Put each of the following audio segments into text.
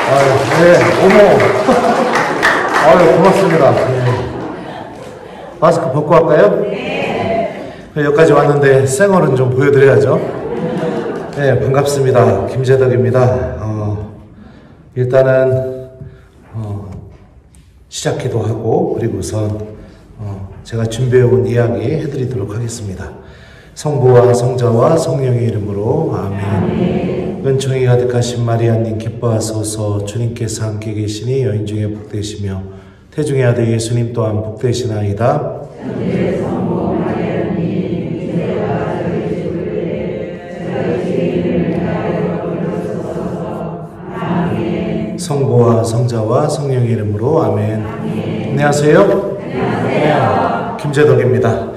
네, 어머. 아유, 고맙습니다. 네. 마스크 벗고 할까요? 네. 여기까지 왔는데 생얼은 좀 보여드려야죠. 네, 반갑습니다. 김재덕입니다. 일단은 시작기도 하고 그리고선 제가 준비해온 이야기 해드리도록 하겠습니다. 성부와 성자와 성령의 이름으로 아멘. 은총이 가득하신 마리아님 기뻐하소서. 주님께서 함께 계시니 여인 중에 복되시며 태중의 아들 예수님 또한 복되시나이다. 성부와 성자와 성령의 이름으로 아멘. 안녕하세요. 안녕하세요. 김재덕입니다.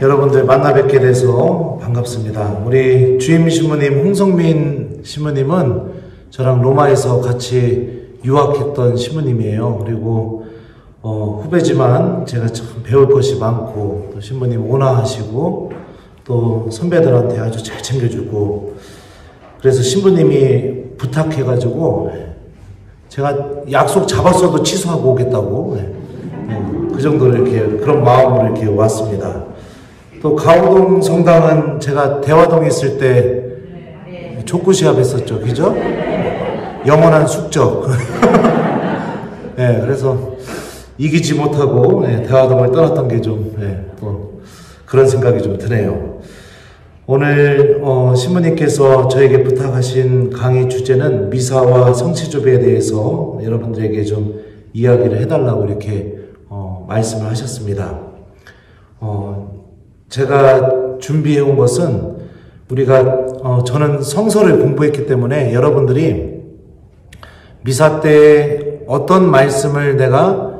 여러분들 만나 뵙게 돼서 반갑습니다. 우리 주임 신부님 홍성민 신부님은 저랑 로마에서 같이 유학했던 신부님이에요. 그리고 후배지만 제가 참 배울 것이 많고 또 신부님 온화하시고 또 선배들한테 아주 잘 챙겨주고 그래서 신부님이 부탁해가지고 제가 약속 잡았어도 취소하고 오겠다고 그 정도로 이렇게 그런 마음으로 이렇게 왔습니다. 또 가오동 성당은 제가 대화동에 있을 때 족구 시합 했었죠. 그죠? 영원한 숙적. 네, 그래서 이기지 못하고 대화동을 떠났던 게 좀 또 그런 생각이 좀 드네요. 오늘 신부님께서 저에게 부탁하신 강의 주제는 미사와 성취조배에 대해서 여러분들에게 좀 이야기를 해달라고 이렇게 말씀을 하셨습니다. 제가 준비해온 것은 우리가 저는 성서를 공부했기 때문에 여러분들이 미사 때 어떤 말씀을 내가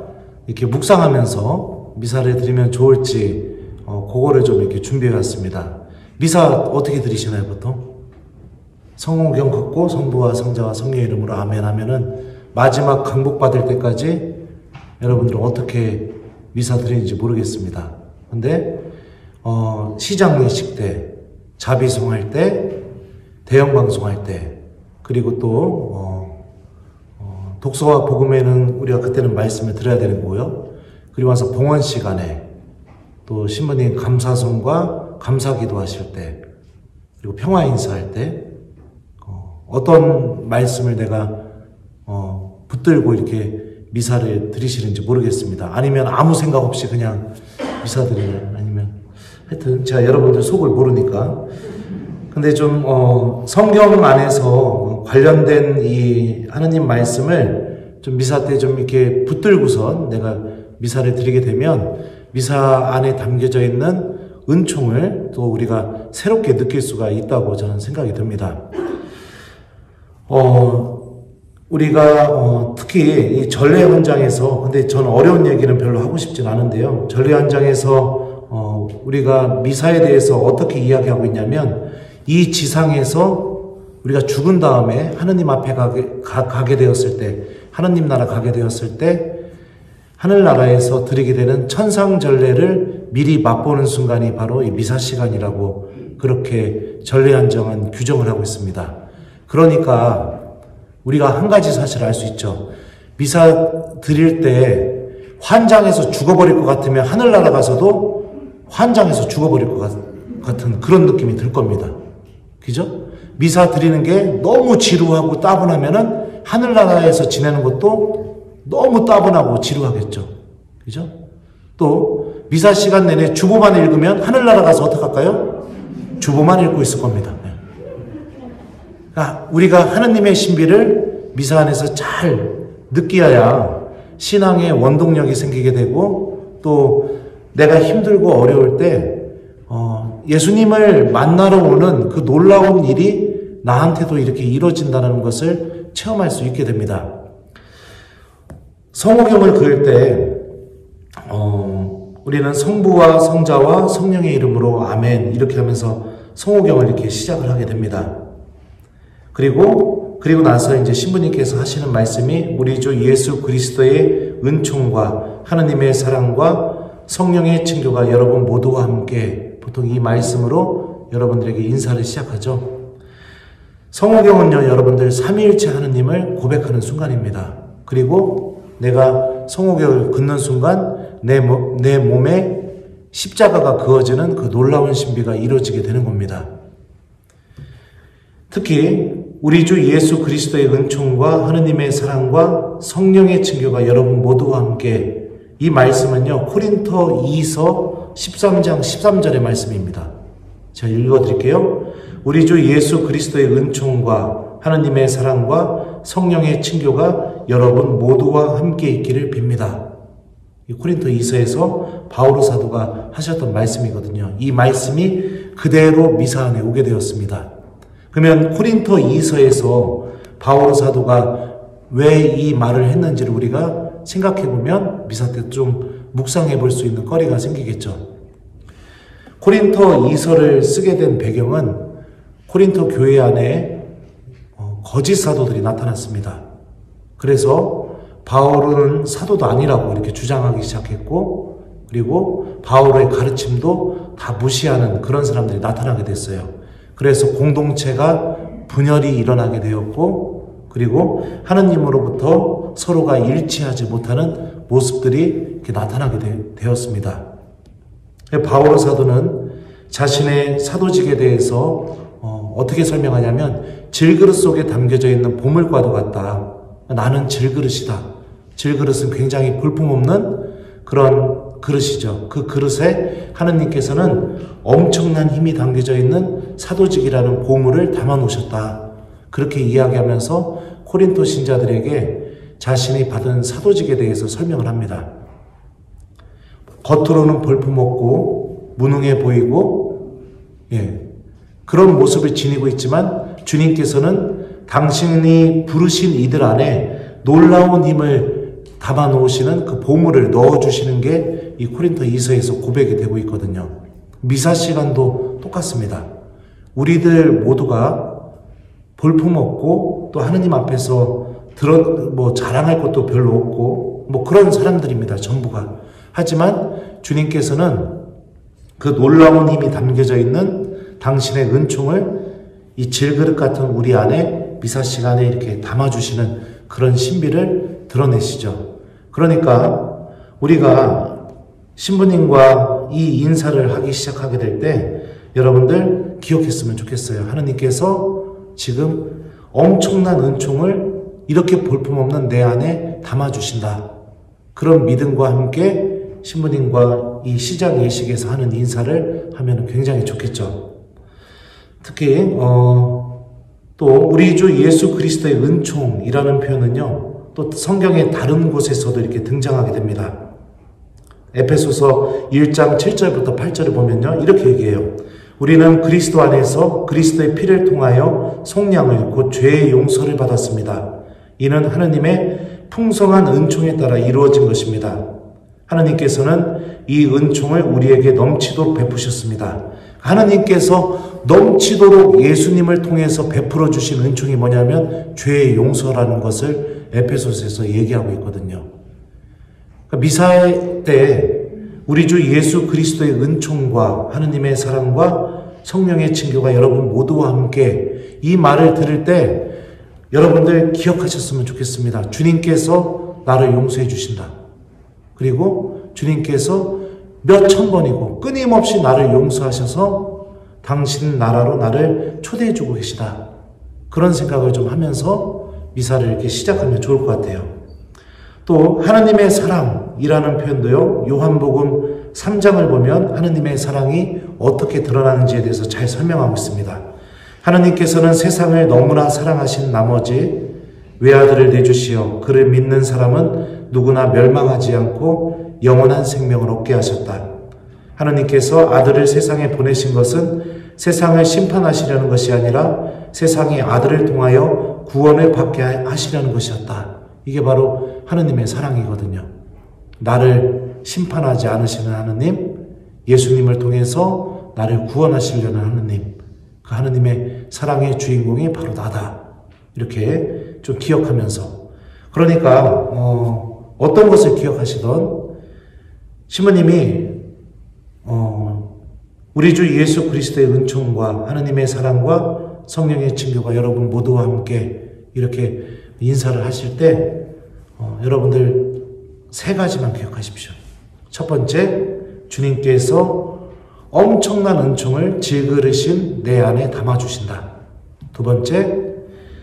이렇게 묵상하면서 미사를 드리면 좋을지 그거를 좀 이렇게 준비해왔습니다. 미사 어떻게 드리시나요, 보통? 성호경 걷고 성부와 성자와 성령의 이름으로 아멘 하면은 마지막 강복받을 때까지 여러분들은 어떻게 미사 드리는지 모르겠습니다. 근데 시장 예식 때, 자비송할 때, 대형방송할 때, 그리고 또 독서와 복음에는 우리가 그때는 말씀을 드려야 되는 거고요. 그리고 와서 봉헌 시간에 또 신부님 감사송과 감사기도 하실 때, 그리고 평화 인사할 때 어떤 말씀을 내가 붙들고 이렇게 미사를 드리시는지 모르겠습니다. 아니면 아무 생각 없이 그냥 미사 드리는, 아니면 하여튼 제가 여러분들 속을 모르니까. 근데 좀 성경 안에서 관련된 이 하느님 말씀을 좀 미사 때 좀 이렇게 붙들고선 내가 미사를 드리게 되면 미사 안에 담겨져 있는 은총을 또 우리가 새롭게 느낄 수가 있다고 저는 생각이 듭니다. 우리가 특히 이 전례 현장에서, 근데 저는 어려운 얘기는 별로 하고 싶진 않은데요. 전례 현장에서 우리가 미사에 대해서 어떻게 이야기하고 있냐면, 이 지상에서 우리가 죽은 다음에 하느님 앞에 가게 되었을 때, 하느님 나라 가게 되었을 때 하늘나라에서 드리게 되는 천상전례를 미리 맛보는 순간이 바로 이 미사 시간이라고 그렇게 전례한정은 규정을 하고 있습니다. 그러니까 우리가 한 가지 사실을 알 수 있죠. 미사 드릴 때 환장해서 죽어버릴 것 같으면 하늘나라 가서도 환장해서 죽어버릴 것 같은 그런 느낌이 들 겁니다. 그죠? 미사 드리는 게 너무 지루하고 따분하면은 하늘나라에서 지내는 것도 너무 따분하고 지루하겠죠. 그죠? 또 미사 시간 내내 주보만 읽으면 하늘나라 가서 어떡할까요? 주보만 읽고 있을 겁니다. 그러니까 우리가 하느님의 신비를 미사 안에서 잘 느끼어야 신앙의 원동력이 생기게 되고, 또 내가 힘들고 어려울 때 예수님을 만나러 오는 그 놀라운 일이 나한테도 이렇게 이루어진다는 것을 체험할 수 있게 됩니다. 성호경을 그을 때 우리는 성부와 성자와 성령의 이름으로 아멘 이렇게 하면서 성호경을 이렇게 시작을 하게 됩니다. 그리고 나서 이제 신부님께서 하시는 말씀이 우리 주 예수 그리스도의 은총과 하느님의 사랑과 성령의 친교가 여러분 모두와 함께, 보통 이 말씀으로 여러분들에게 인사를 시작하죠. 성호경은요, 여러분들 삼위일체 하느님을 고백하는 순간입니다. 그리고 내가 성호경을 긋는 순간 내 몸에 십자가가 그어지는 그 놀라운 신비가 이루어지게 되는 겁니다. 특히 우리 주 예수 그리스도의 은총과 하느님의 사랑과 성령의 친교가 여러분 모두와 함께, 이 말씀은요, 코린토 2서 13장 13절의 말씀입니다. 제가 읽어드릴게요. 우리 주 예수 그리스도의 은총과 하느님의 사랑과 성령의 친교가 여러분 모두와 함께 있기를 빕니다. 이 코린토 2서에서 바오로 사도가 하셨던 말씀이거든요. 이 말씀이 그대로 미사 안에 오게 되었습니다. 그러면 코린토 2서에서 바오로 사도가 왜 이 말을 했는지를 우리가 생각해 보면 미사 때 좀 묵상해 볼 수 있는 거리가 생기겠죠. 코린토 2서를 쓰게 된 배경은 코린토 교회 안에 거짓 사도들이 나타났습니다. 그래서 바울은 사도도 아니라고 이렇게 주장하기 시작했고, 그리고 바울의 가르침도 다 무시하는 그런 사람들이 나타나게 됐어요. 그래서 공동체가 분열이 일어나게 되었고, 그리고 하느님으로부터 서로가 일치하지 못하는 모습들이 이렇게 나타나게 되었습니다. 바오로 사도는 자신의 사도직에 대해서 어떻게 설명하냐면, 질그릇 속에 담겨져 있는 보물과도 같다. 나는 질그릇이다. 질그릇은 굉장히 볼품없는 그런 그릇이죠. 그 그릇에 하느님께서는 엄청난 힘이 담겨져 있는 사도직이라는 보물을 담아 놓으셨다. 그렇게 이야기하면서 코린토 신자들에게 자신이 받은 사도직에 대해서 설명을 합니다. 겉으로는 볼품없고 무능해 보이고, 그런 모습을 지니고 있지만 주님께서는 당신이 부르신 이들 안에 놀라운 힘을 담아 놓으시는 그 보물을 넣어주시는 게 이 코린토 2서에서 고백이 되고 있거든요. 미사 시간도 똑같습니다. 우리들 모두가 볼품없고 또 하느님 앞에서 자랑할 것도 별로 없고 그런 사람들입니다. 전부가. 하지만 주님께서는 그 놀라운 힘이 담겨져 있는 당신의 은총을 이 질그릇 같은 우리 안에 미사 시간에 이렇게 담아주시는 그런 신비를 드러내시죠. 그러니까 우리가 신부님과 이 인사를 하기 시작하게 될 때 여러분들 기억했으면 좋겠어요. 하느님께서 지금 엄청난 은총을 이렇게 볼품없는 내 안에 담아주신다. 그런 믿음과 함께 신부님과 이 시작 예식에서 하는 인사를 하면 굉장히 좋겠죠. 특히 또 우리 주 예수 그리스도의 은총이라는 표현은요, 또 성경의 다른 곳에서도 이렇게 등장하게 됩니다. 에베소서 1장 7절부터 8절을 보면요, 이렇게 얘기해요. 우리는 그리스도 안에서 그리스도의 피를 통하여 속량을 곧 죄의 용서를 받았습니다. 이는 하느님의 풍성한 은총에 따라 이루어진 것입니다. 하느님께서는 이 은총을 우리에게 넘치도록 베푸셨습니다. 하느님께서 넘치도록 예수님을 통해서 베풀어 주신 은총이 뭐냐면 죄의 용서라는 것을 에베소서에서 얘기하고 있거든요. 미사의 때 우리 주 예수 그리스도의 은총과 하느님의 사랑과 성령의 친교가 여러분 모두와 함께, 이 말을 들을 때 여러분들 기억하셨으면 좋겠습니다. 주님께서 나를 용서해 주신다. 그리고 주님께서 몇천 번이고 끊임없이 나를 용서하셔서 당신 나라로 나를 초대해 주고 계시다. 그런 생각을 좀 하면서 미사를 이렇게 시작하면 좋을 것 같아요. 또 하나님의 사랑이라는 표현도요, 요한복음 3장을 보면 하나님의 사랑이 어떻게 드러나는지에 대해서 잘 설명하고 있습니다. 하나님께서는 세상을 너무나 사랑하신 나머지 외아들을 내주시어 그를 믿는 사람은 누구나 멸망하지 않고 영원한 생명을 얻게 하셨다. 하나님께서 아들을 세상에 보내신 것은 세상을 심판하시려는 것이 아니라 세상이 아들을 통하여 구원을 받게 하시려는 것이었다. 이게 바로 하느님의 사랑이거든요. 나를 심판하지 않으시는 하느님, 예수님을 통해서 나를 구원하시려는 하느님, 그 하느님의 사랑의 주인공이 바로 나다. 이렇게 좀 기억하면서, 그러니까 어떤 것을 기억하시던 신부님이 우리 주 예수 그리스도의 은총과 하느님의 사랑과 성령의 친교가 여러분 모두와 함께 이렇게 인사를 하실 때 여러분들 세 가지만 기억하십시오. 첫 번째, 주님께서 엄청난 은총을 질그릇인 내 안에 담아주신다. 두 번째,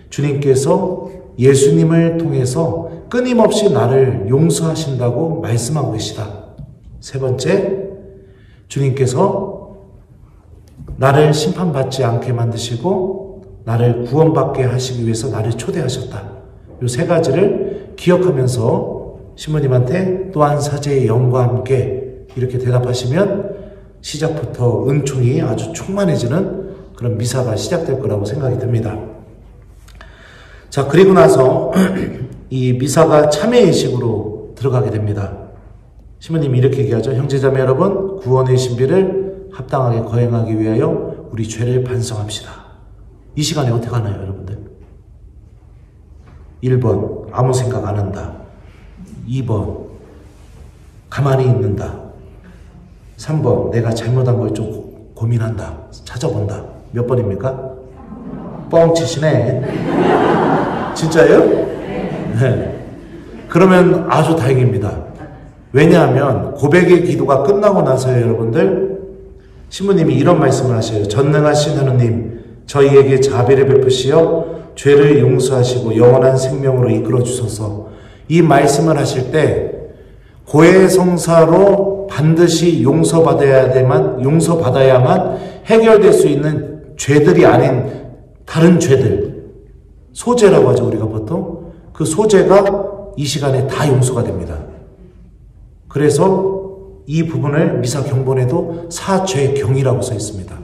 주님께서 예수님을 통해서 끊임없이 나를 용서하신다고 말씀하고 계시다. 세 번째, 주님께서 나를 심판받지 않게 만드시고 나를 구원받게 하시기 위해서 나를 초대하셨다. 이 세 가지를 기억하면서 신부님한테 또한 사제의 영과 함께 이렇게 대답하시면 시작부터 은총이 아주 충만해지는 그런 미사가 시작될 거라고 생각이 듭니다. 자, 그리고 나서 이 미사가 참회의식으로 들어가게 됩니다. 신부님이 이렇게 얘기하죠. 형제자매 여러분, 구원의 신비를 합당하게 거행하기 위하여 우리 죄를 반성합시다. 이 시간에 어떻게 하나요, 여러분들? 1번, 아무 생각 안 한다. 2번, 가만히 있는다. 3번, 내가 잘못한 걸 좀 고민한다. 찾아본다. 몇 번입니까? 뻥치시네. 진짜예요? 네. 그러면 아주 다행입니다. 왜냐하면 고백의 기도가 끝나고 나서요, 여러분들, 신부님이 이런 말씀을 하셔요. 전능하신 하느님, 저희에게 자비를 베푸시어 죄를 용서하시고 영원한 생명으로 이끌어 주소서. 이 말씀을 하실 때 고해성사로 반드시 용서받아야만 해결될 수 있는 죄들이 아닌 다른 죄들, 소재라고 하죠, 우리가 보통. 그 소재가 이 시간에 다 용서가 됩니다. 그래서 이 부분을 미사 경본에도 사죄경이라고 써 있습니다.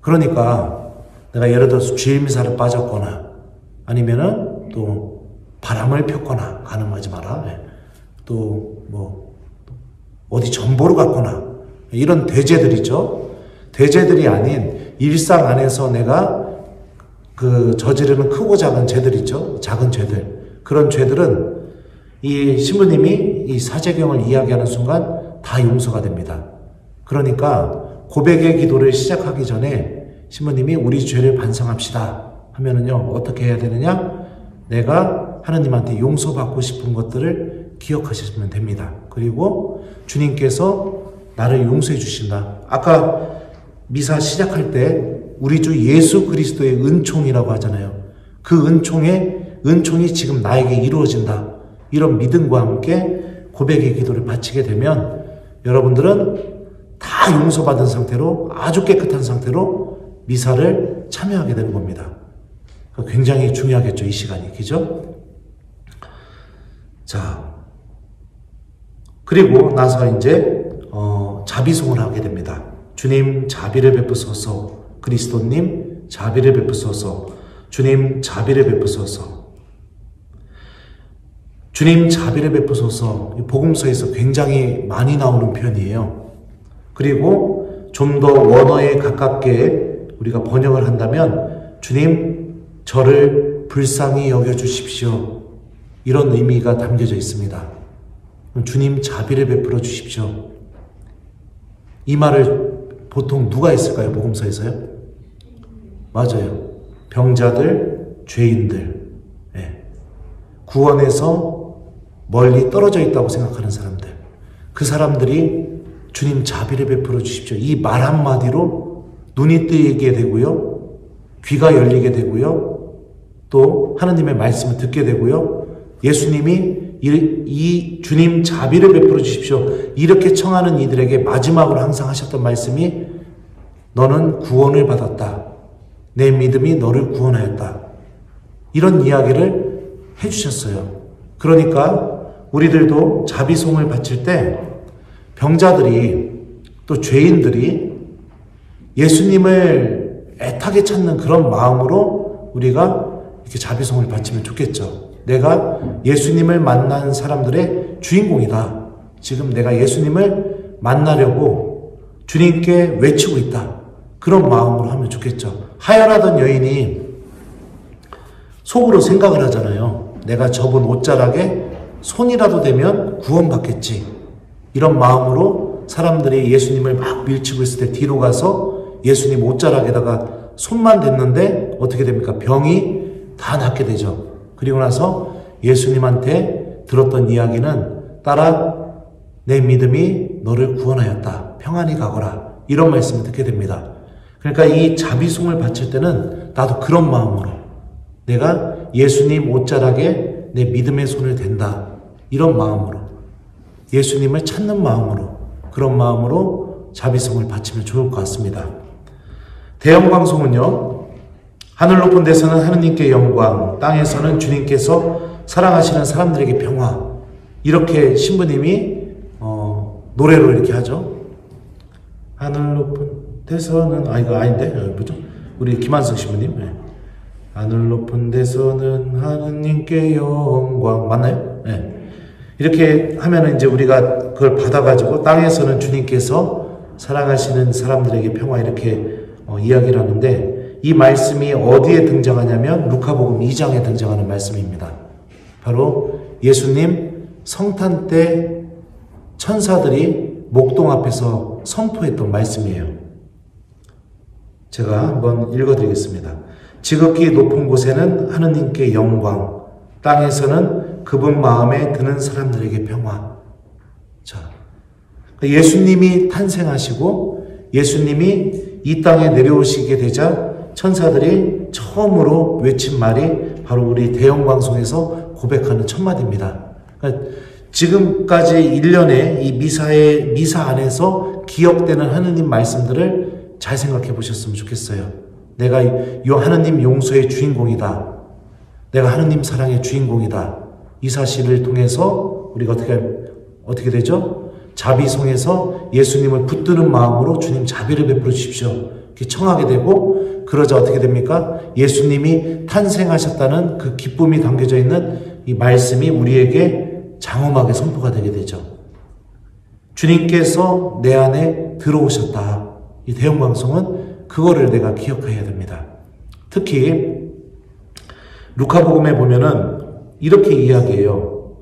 그러니까 내가 예를 들어서 죄미사를 빠졌거나 아니면은 또 바람을 폈거나, 가늠하지 마라. 또 뭐 어디 전보를 갔거나, 이런 대죄들이죠. 대죄들이 아닌 일상 안에서 내가 저지르는 크고 작은 죄들 있죠. 작은 죄들. 그런 죄들은 이 신부님이 이 사죄경을 이야기하는 순간 다 용서가 됩니다. 그러니까 고백의 기도를 시작하기 전에 신부님이 우리 죄를 반성합시다 하면은요, 어떻게 해야 되느냐? 내가 하느님한테 용서받고 싶은 것들을 기억하시면 됩니다. 그리고 주님께서 나를 용서해 주신다. 아까 미사 시작할 때 우리 주 예수 그리스도의 은총이라고 하잖아요. 그 은총이 지금 나에게 이루어진다. 이런 믿음과 함께 고백의 기도를 바치게 되면 여러분들은 다 용서받은 상태로, 아주 깨끗한 상태로 미사를 참여하게 되는 겁니다. 굉장히 중요하겠죠, 이 시간이. 그죠? 자, 그리고 나서 이제 자비송을 하게 됩니다. 주님 자비를 베푸소서, 그리스도님 자비를 베푸소서, 주님 자비를 베푸소서. 주님 자비를 베푸소서, 복음서에서 굉장히 많이 나오는 표현이에요. 그리고 좀 더 원어에 가깝게 우리가 번역을 한다면 주님 저를 불쌍히 여겨주십시오. 이런 의미가 담겨져 있습니다. 주님 자비를 베풀어 주십시오. 이 말을 보통 누가 했을까요? 복음서에서요? 맞아요. 병자들, 죄인들, 구원에서 멀리 떨어져 있다고 생각하는 사람들, 그 사람들이 주님 자비를 베풀어 주십시오. 이 말 한마디로 눈이 뜨이게 되고요, 귀가 열리게 되고요, 또 하나님의 말씀을 듣게 되고요, 예수님이 이 주님 자비를 베풀어 주십시오, 이렇게 청하는 이들에게 마지막으로 항상 하셨던 말씀이 너는 구원을 받았다. 내 믿음이 너를 구원하였다. 이런 이야기를 해주셨어요. 그러니까 우리들도 자비송을 바칠 때 병자들이, 또 죄인들이 예수님을 애타게 찾는 그런 마음으로 우리가 이렇게 자비송을 바치면 좋겠죠. 내가 예수님을 만난 사람들의 주인공이다. 지금 내가 예수님을 만나려고 주님께 외치고 있다. 그런 마음으로 하면 좋겠죠. 하혈하던 여인이 속으로 생각을 하잖아요. 내가 접은 옷자락에 손이라도 대면 구원받겠지. 이런 마음으로 사람들이 예수님을 막 밀치고 있을 때 뒤로 가서 예수님 옷자락에다가 손만 댔는데 어떻게 됩니까? 병이 다 낫게 되죠. 그리고 나서 예수님한테 들었던 이야기는 딸아, 내 믿음이 너를 구원하였다. 평안히 가거라. 이런 말씀을 듣게 됩니다. 그러니까 이 자비송을 바칠 때는 나도 그런 마음으로 내가 예수님 옷자락에 내 믿음의 손을 댄다. 이런 마음으로 예수님을 찾는 마음으로 그런 마음으로 자비송을 바치면 좋을 것 같습니다. 대영광송은요. 하늘 높은 데서는 하느님께 영광, 땅에서는 주님께서 사랑하시는 사람들에게 평화. 이렇게 신부님이 노래로 이렇게 하죠. 하늘 높은 데서는 이거 아닌데 뭐죠? 우리 김한승 신부님. 네. 하늘 높은 데서는 하느님께 영광 맞나요? 네. 이렇게 하면은 이제 우리가 그걸 받아가지고 땅에서는 주님께서 사랑하시는 사람들에게 평화 이렇게 이야기를 하는데 이 말씀이 어디에 등장하냐면 루카복음 2장에 등장하는 말씀입니다. 바로 예수님 성탄 때 천사들이 목동 앞에서 선포했던 말씀이에요. 제가 한번 읽어드리겠습니다. 지극히 높은 곳에는 하느님께 영광, 땅에서는 그분 마음에 드는 사람들에게 평화. 자, 예수님이 탄생하시고 예수님이 이 땅에 내려오시게 되자 천사들이 처음으로 외친 말이 바로 우리 대영광송에서 고백하는 첫 마디입니다. 그러니까 지금까지 1년에 이 미사 안에서 기억되는 하느님 말씀들을 잘 생각해 보셨으면 좋겠어요. 내가 이 하느님 용서의 주인공이다. 내가 하느님 사랑의 주인공이다. 이 사실을 통해서 우리가 어떻게 되죠? 자비송에서 예수님을 붙드는 마음으로 주님 자비를 베풀어 주십시오. 이렇게 청하게 되고 그러자 어떻게 됩니까? 예수님이 탄생하셨다는 그 기쁨이 담겨져 있는 이 말씀이 우리에게 장엄하게 선포가 되게 되죠. 주님께서 내 안에 들어오셨다. 이 대영광송은 그거를 내가 기억해야 됩니다. 특히 루카복음에 보면은 이렇게 이야기해요.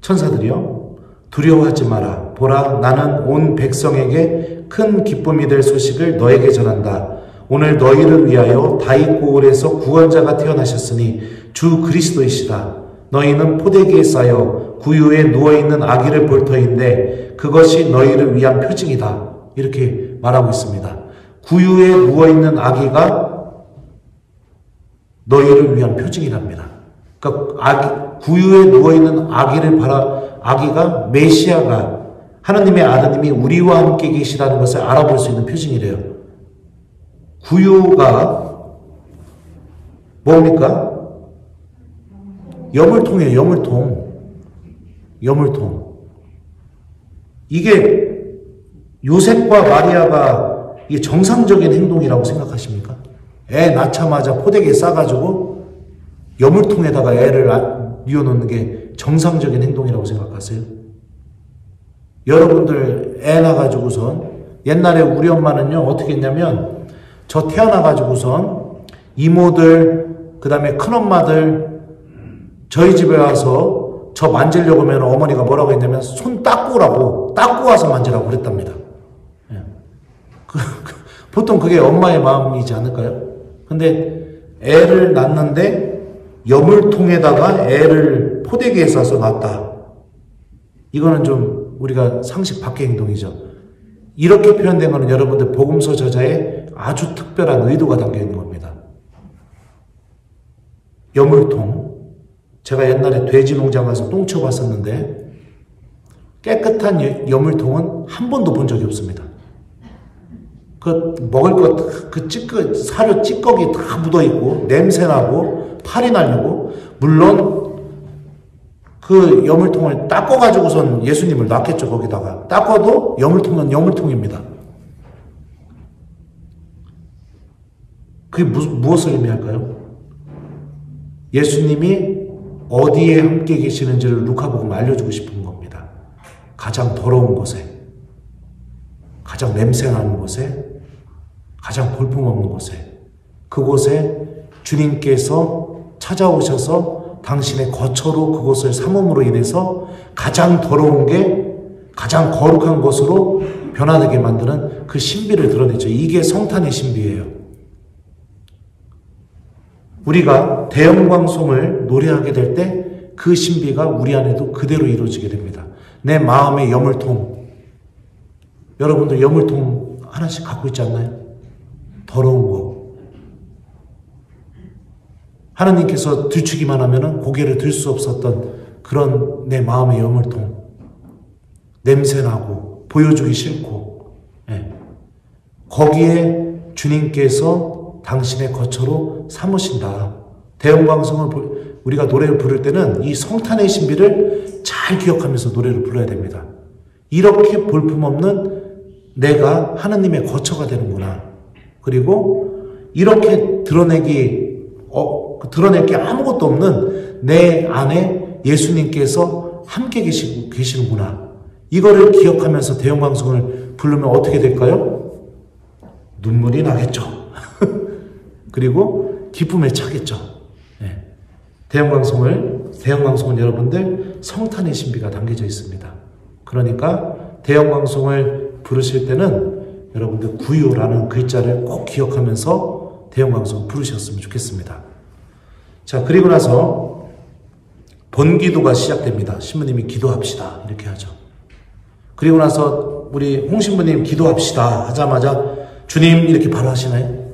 천사들이요. 두려워하지 마라. 보라, 나는 온 백성에게 큰 기쁨이 될 소식을 너에게 전한다. 오늘 너희를 위하여 다윗 고을에서 구원자가 태어나셨으니 주 그리스도이시다. 너희는 포대기에 쌓여 구유에 누워있는 아기를 볼 터인데 그것이 너희를 위한 표징이다. 이렇게 말하고 있습니다. 구유에 누워있는 아기가 너희를 위한 표징이랍니다. 그러니까 구유에 누워있는 아기가 메시아가 하나님의 아드님이 우리와 함께 계시다는 것을 알아볼 수 있는 표징이래요. 구유가 뭡니까? 여물통이에요. 여물통. 이게 요셉과 마리아가 이게 정상적인 행동이라고 생각하십니까? 애 낳자마자 포대기에 싸가지고 여물통에다가 애를 뉘어놓는 게 정상적인 행동이라고 생각하세요? 여러분들 애 낳아가지고선 옛날에 우리 엄마는요 어떻게 했냐면 저 태어나가지고선 이모들 그 다음에 큰엄마들 저희 집에 와서 저 만지려고 하면 어머니가 뭐라고 했냐면 손 닦고 오라고 닦고 와서 만지라고 그랬답니다. 예. 보통 그게 엄마의 마음이지 않을까요? 근데 애를 낳는데 여물통에다가 애를 포대기에 싸서 낳았다. 이거는 좀 우리가 상식 밖의 행동이죠. 이렇게 표현된 거는 여러분들 복음서 저자의 아주 특별한 의도가 담겨 있는 겁니다. 여물통. 제가 옛날에 돼지 농장 가서 똥 치워봤었는데 깨끗한 여물통은 한 번도 본 적이 없습니다. 그 먹을 것, 사료 찌꺼기 다 묻어있고 냄새나고 탈이 나려고 물론 그 여물통을 닦아가지고선 예수님을 낳겠죠. 거기다가 닦아도 여물통은 여물통입니다. 그게 무엇을 의미할까요? 예수님이 어디에 함께 계시는지를 루카복음 알려주고 싶은 겁니다. 가장 더러운 곳에, 가장 냄새나는 곳에, 가장 볼품없는 곳에, 그곳에 주님께서 찾아오셔서 당신의 거처로 그곳을 삼음으로 인해서 가장 더러운 게 가장 거룩한 것으로 변화되게 만드는 그 신비를 드러내죠. 이게 성탄의 신비예요. 우리가 대영광송을 노래하게 될 때 그 신비가 우리 안에도 그대로 이루어지게 됩니다. 내 마음의 여물통, 여러분들 여물통 하나씩 갖고 있지 않나요? 더러운 거. 하나님께서 들추기만 하면 고개를 들 수 없었던 그런 내 마음의 여물통. 냄새나고 보여주기 싫고, 거기에 주님께서 당신의 거처로 삼으신다. 대영광송을 우리가 노래를 부를 때는 이 성탄의 신비를 잘 기억하면서 노래를 불러야 됩니다. 이렇게 볼품없는 내가 하나님의 거처가 되는구나. 그리고 이렇게 드러낼 게 아무것도 없는 내 안에 예수님께서 함께 계시는구나. 이거를 기억하면서 대영광송을 부르면 어떻게 될까요? 눈물이 나겠죠. 그리고 기쁨에 차겠죠. 대영광송은 여러분들 성탄의 신비가 담겨져 있습니다. 그러니까 대영광송을 부르실 때는 여러분들 구유라는 글자를 꼭 기억하면서 대영광송 부르셨으면 좋겠습니다. 자, 그리고 나서 본기도가 시작됩니다. 신부님이 기도합시다 이렇게 하죠. 그리고 나서 우리 홍신부님 기도합시다 하자마자 주님 이렇게 바로 하시나요?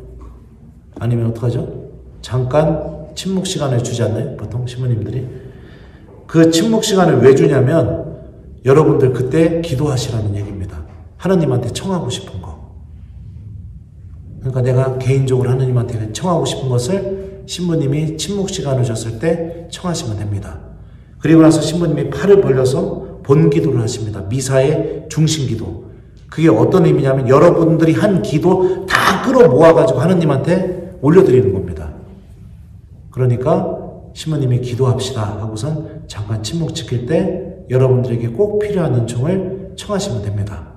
아니면 어떡하죠? 잠깐 침묵 시간을 주지 않나요? 보통 신부님들이. 그 침묵 시간을 왜 주냐면 여러분들 그때 기도하시라는 얘기입니다. 하나님한테 청하고 싶은 거. 그러니까 내가 개인적으로 하나님한테 청하고 싶은 것을 신부님이 침묵 시간을 줬을 때 청하시면 됩니다. 그리고 나서 신부님이 팔을 벌려서 본기도를 하십니다. 미사의 중심기도. 그게 어떤 의미냐면 여러분들이 한 기도 다 끌어 모아가지고 하나님한테 올려드리는 겁니다. 그러니까 신부님이 기도합시다 하고선 잠깐 침묵 지킬 때 여러분들에게 꼭 필요한 은총을 청하시면 됩니다.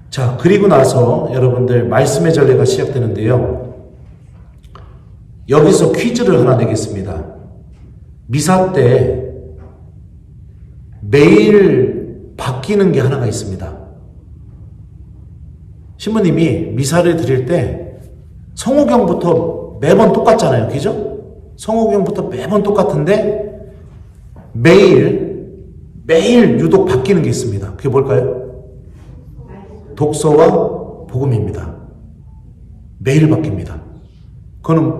자, 그리고 나서 여러분들 말씀의 전례가 시작되는데요. 여기서 퀴즈를 하나 내겠습니다. 미사 때 매일 바뀌는 게 하나가 있습니다. 신부님이 미사를 드릴 때 성호경부터 매번 똑같잖아요. 그죠? 성호경부터 매번 똑같은데 매일 유독 바뀌는 게 있습니다. 그게 뭘까요? 독서와 복음입니다. 매일 바뀝니다. 그거는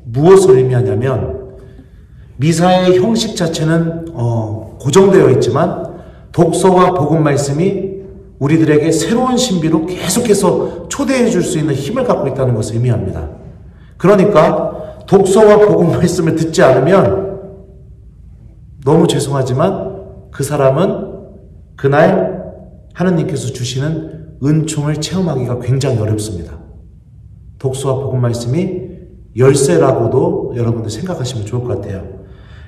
무엇을 의미하냐면 미사의 형식 자체는 고정되어 있지만 독서와 복음 말씀이 우리들에게 새로운 신비로 계속해서 초대해 줄 수 있는 힘을 갖고 있다는 것을 의미합니다. 그러니까 독서와 복음 말씀을 듣지 않으면 너무 죄송하지만 그 사람은 그날 하나님께서 주시는 은총을 체험하기가 굉장히 어렵습니다. 독서와 복음 말씀이 열쇠라고도 여러분들 생각하시면 좋을 것 같아요.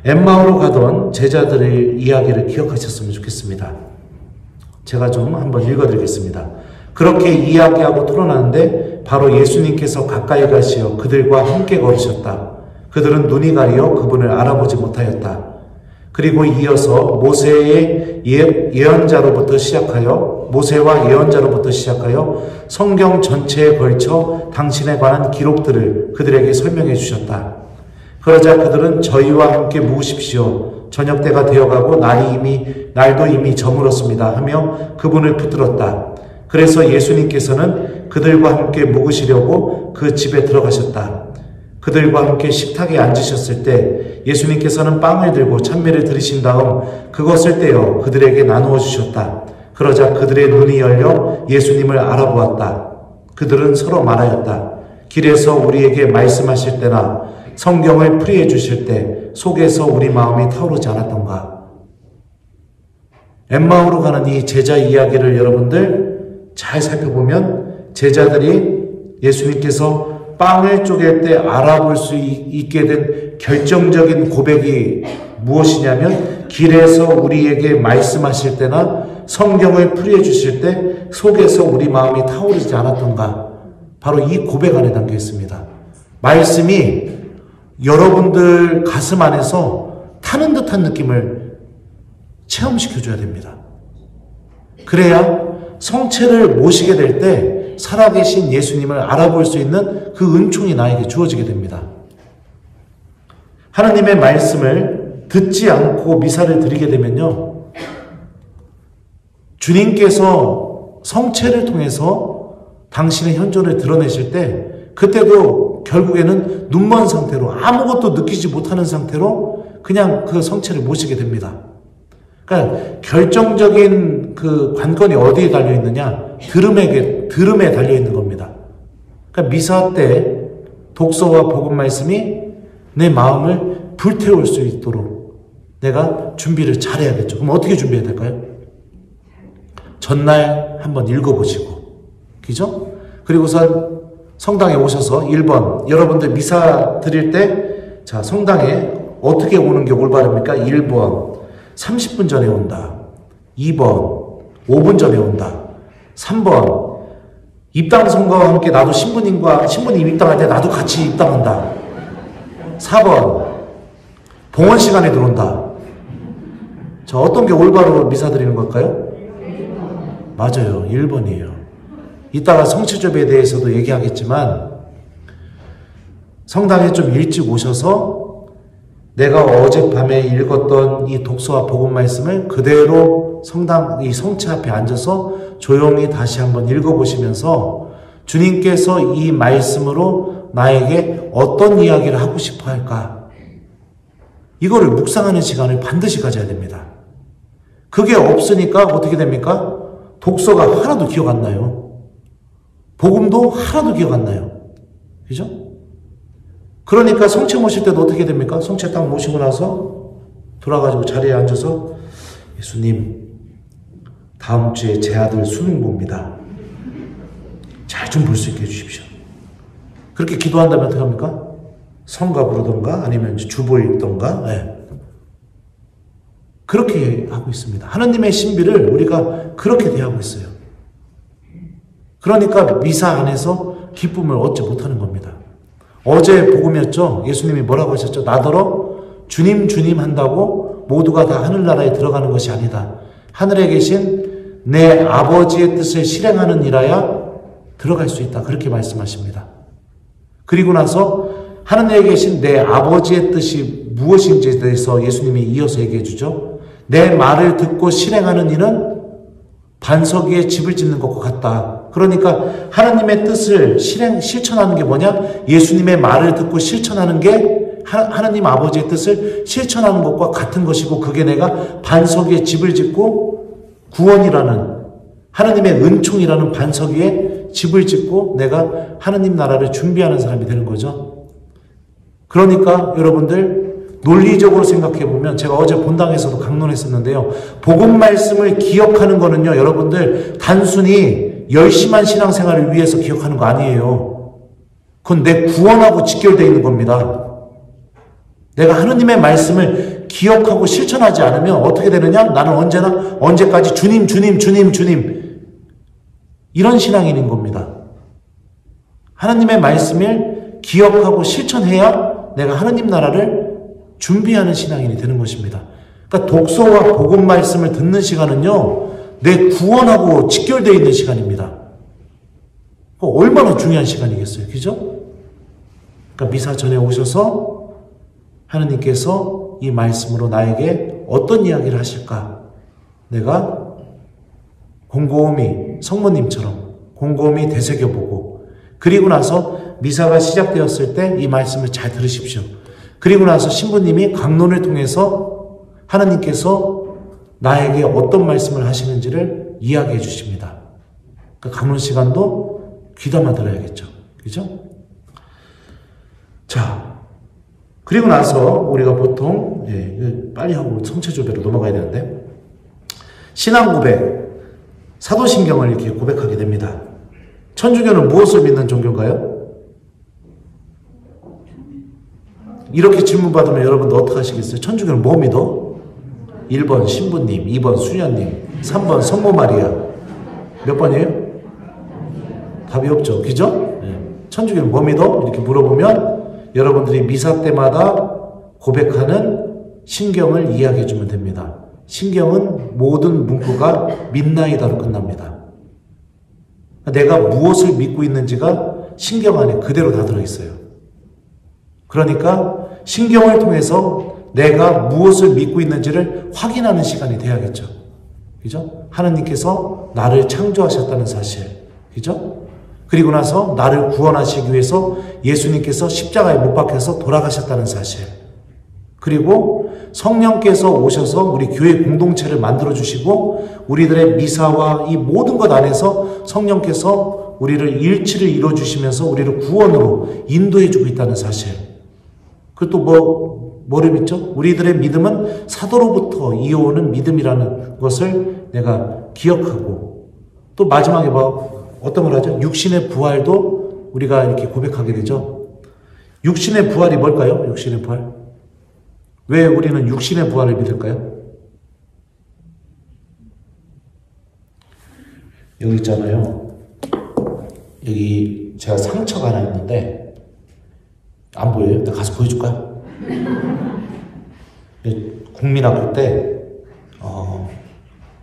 엠마오로 가던 제자들의 이야기를 기억하셨으면 좋겠습니다. 제가 좀 한번 읽어드리겠습니다. 그렇게 이야기하고 토론하는데 바로 예수님께서 가까이 가시어 그들과 함께 걸으셨다. 그들은 눈이 가리어 그분을 알아보지 못하였다. 그리고 이어서 모세와 예언자로부터 시작하여 성경 전체에 걸쳐 당신에 관한 기록들을 그들에게 설명해 주셨다. 그러자 그들은 저희와 함께 묵으십시오. 저녁때가 되어가고 날도 이미 저물었습니다 하며 그분을 붙들었다. 그래서 예수님께서는 그들과 함께 묵으시려고 그 집에 들어가셨다. 그들과 함께 식탁에 앉으셨을 때 예수님께서는 빵을 들고 찬미를 드리신 다음 그것을 떼어 그들에게 나누어 주셨다. 그러자 그들의 눈이 열려 예수님을 알아보았다. 그들은 서로 말하였다. 길에서 우리에게 말씀하실 때나 성경을 풀이해 주실 때 속에서 우리 마음이 타오르지 않았던가. 엠마오로 가는 이 제자 이야기를 여러분들 잘 살펴보면 제자들이 예수님께서 빵을 쪼갤 때 알아볼 수 있게 된 결정적인 고백이 무엇이냐면 길에서 우리에게 말씀하실 때나 성경을 풀이해 주실 때 속에서 우리 마음이 타오르지 않았던가. 바로 이 고백 안에 담겨 있습니다. 말씀이 여러분들 가슴 안에서 타는 듯한 느낌을 체험시켜줘야 됩니다. 그래야 성체를 모시게 될 때 살아계신 예수님을 알아볼 수 있는 그 은총이 나에게 주어지게 됩니다. 하나님의 말씀을 듣지 않고 미사를 드리게 되면요, 주님께서 성체를 통해서 당신의 현존을 드러내실 때 그때도 결국에는 눈먼 상태로 아무것도 느끼지 못하는 상태로 그냥 그 성체를 모시게 됩니다. 그러니까 결정적인 그 관건이 어디에 달려있느냐? 들음에 달려있는 겁니다. 그러니까 미사 때 독서와 복음 말씀이 내 마음을 불태울 수 있도록 내가 준비를 잘해야겠죠. 그럼 어떻게 준비해야 될까요? 전날 한번 읽어보시고, 그죠? 그리고선 성당에 오셔서 1번, 여러분들 미사 드릴 때, 자, 성당에 어떻게 오는 게 올바릅니까? 1번, 30분 전에 온다. 2번, 5분 전에 온다. 3번, 입당 선거와 함께 나도 신부님 입당할 때 나도 같이 입당한다. 4번, 봉헌 시간에 들어온다. 자, 어떤 게 올바로 미사 드리는 걸까요? 맞아요. 1번이에요. 이따가 성취접에 대해서도 얘기하겠지만 성당에 좀 일찍 오셔서 내가 어젯밤에 읽었던 이 독서와 복음 말씀을 그대로 성당 이 성체 앞에 앉아서 조용히 다시 한번 읽어보시면서 주님께서 이 말씀으로 나에게 어떤 이야기를 하고 싶어 할까? 이거를 묵상하는 시간을 반드시 가져야 됩니다. 그게 없으니까 어떻게 됩니까? 독서가 하나도 기억 안 나요. 복음도 하나도 기억 안 나요. 그죠? 그러니까 성체 모실 때도 어떻게 됩니까? 성체 딱 모시고 나서 돌아가지고 자리에 앉아서 예수님, 다음 주에 제 아들 수능 봅니다. 잘 좀 볼 수 있게 해주십시오. 그렇게 기도한다면 어떻게 합니까? 성가 부르던가 아니면 주보 읽던가, 네. 그렇게 하고 있습니다. 하나님의 신비를 우리가 그렇게 대하고 있어요. 그러니까 미사 안에서 기쁨을 얻지 못하는 겁니다. 어제 복음이었죠. 예수님이 뭐라고 하셨죠? 나더러 주님 주님 한다고 모두가 다 하늘나라에 들어가는 것이 아니다. 하늘에 계신 내 아버지의 뜻을 실행하는 일하야 들어갈 수 있다. 그렇게 말씀하십니다. 그리고 나서 하늘에 계신 내 아버지의 뜻이 무엇인지에 대해서 예수님이 이어서 얘기해 주죠. 내 말을 듣고 실행하는 이는 반석 위에 집을 짓는 것과 같다. 그러니까 하나님의 뜻을 실천하는 게 뭐냐? 예수님의 말을 듣고 실천하는 게 하나님 아버지의 뜻을 실천하는 것과 같은 것이고, 그게 내가 반석 위에 집을 짓고 구원이라는 하나님의 은총이라는 반석 위에 집을 짓고 내가 하나님 나라를 준비하는 사람이 되는 거죠. 그러니까 여러분들 논리적으로 생각해보면, 제가 어제 본당에서도 강론했었는데요. 복음 말씀을 기억하는 거는요, 여러분들 단순히 열심한 신앙생활을 위해서 기억하는 거 아니에요. 그건 내 구원하고 직결되어 있는 겁니다. 내가 하나님의 말씀을 기억하고 실천하지 않으면 어떻게 되느냐? 나는 언제까지 주님 이런 신앙인인 겁니다. 하나님의 말씀을 기억하고 실천해야 내가 하나님 나라를 준비하는 신앙인이 되는 것입니다. 그러니까 독서와 복음 말씀을 듣는 시간은요, 내 구원하고 직결되어 있는 시간입니다. 얼마나 중요한 시간이겠어요. 그죠? 그러니까 미사 전에 오셔서 하나님께서 이 말씀으로 나에게 어떤 이야기를 하실까? 내가 곰곰이 성모님처럼 곰곰이 되새겨보고, 그리고 나서 미사가 시작되었을 때 이 말씀을 잘 들으십시오. 그리고 나서 신부님이 강론을 통해서 하나님께서 나에게 어떤 말씀을 하시는지를 이야기해 주십니다. 그 강론 시간도 귀담아 들어야겠죠. 그죠? 자, 그리고 나서 우리가 보통 빨리 하고 성체조배로 넘어가야 되는데, 신앙 고백, 사도신경을 이렇게 고백하게 됩니다. 천주교는 무엇을 믿는 종교인가요? 이렇게 질문받으면 여러분들 어떻게 하시겠어요? 천주교는 뭐 믿어? 1번 신부님, 2번 수녀님, 3번 성모 마리아. 몇 번이에요? 답이 없죠. 그죠? 천주교는 뭐 믿어? 이렇게 물어보면 여러분들이 미사 때마다 고백하는 신경을 이야기해 주면 됩니다. 신경은 모든 문구가 믿나이다로 끝납니다. 내가 무엇을 믿고 있는지가 신경 안에 그대로 다 들어있어요. 그러니까 신경을 통해서 내가 무엇을 믿고 있는지를 확인하는 시간이 돼야겠죠. 그죠? 하나님께서 나를 창조하셨다는 사실. 그죠? 그리고 나서 나를 구원하시기 위해서 예수님께서 십자가에 못 박혀서 돌아가셨다는 사실. 그리고 성령께서 오셔서 우리 교회 공동체를 만들어주시고 우리들의 미사와 이 모든 것 안에서 성령께서 우리를 일치를 이루어주시면서 우리를 구원으로 인도해주고 있다는 사실. 그리고 또 뭐를 믿죠? 우리들의 믿음은 사도로부터 이어오는 믿음이라는 것을 내가 기억하고 또 마지막에 어떤 걸 하죠? 육신의 부활도 우리가 이렇게 고백하게 되죠. 육신의 부활이 뭘까요? 육신의 부활. 왜 우리는 육신의 부활을 믿을까요? 여기 있잖아요. 여기 제가 상처가 하나 있는데 안 보여요? 내가 가서 보여줄까요? 국민학교 때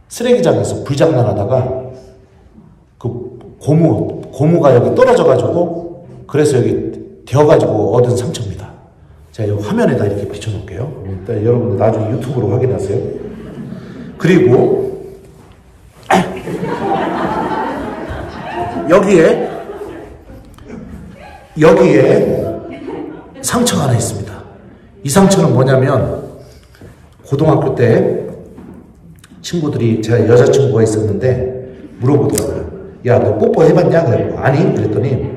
쓰레기장에서 불장난하다가 그 고무가 여기 떨어져가지고 그래서 여기 되어가지고 얻은 상처입니다. 제가 이 화면에다 이렇게 비춰놓을게요. 여러분들 나중에 유튜브로 확인하세요. 그리고 여기에 상처가 하나 있습니다. 이 상처는 뭐냐면 고등학교 때 친구들이 제가 여자친구가 있었는데 물어보더라고요. 야, 너 뽀뽀 해봤냐? 그래서 아니? 그랬더니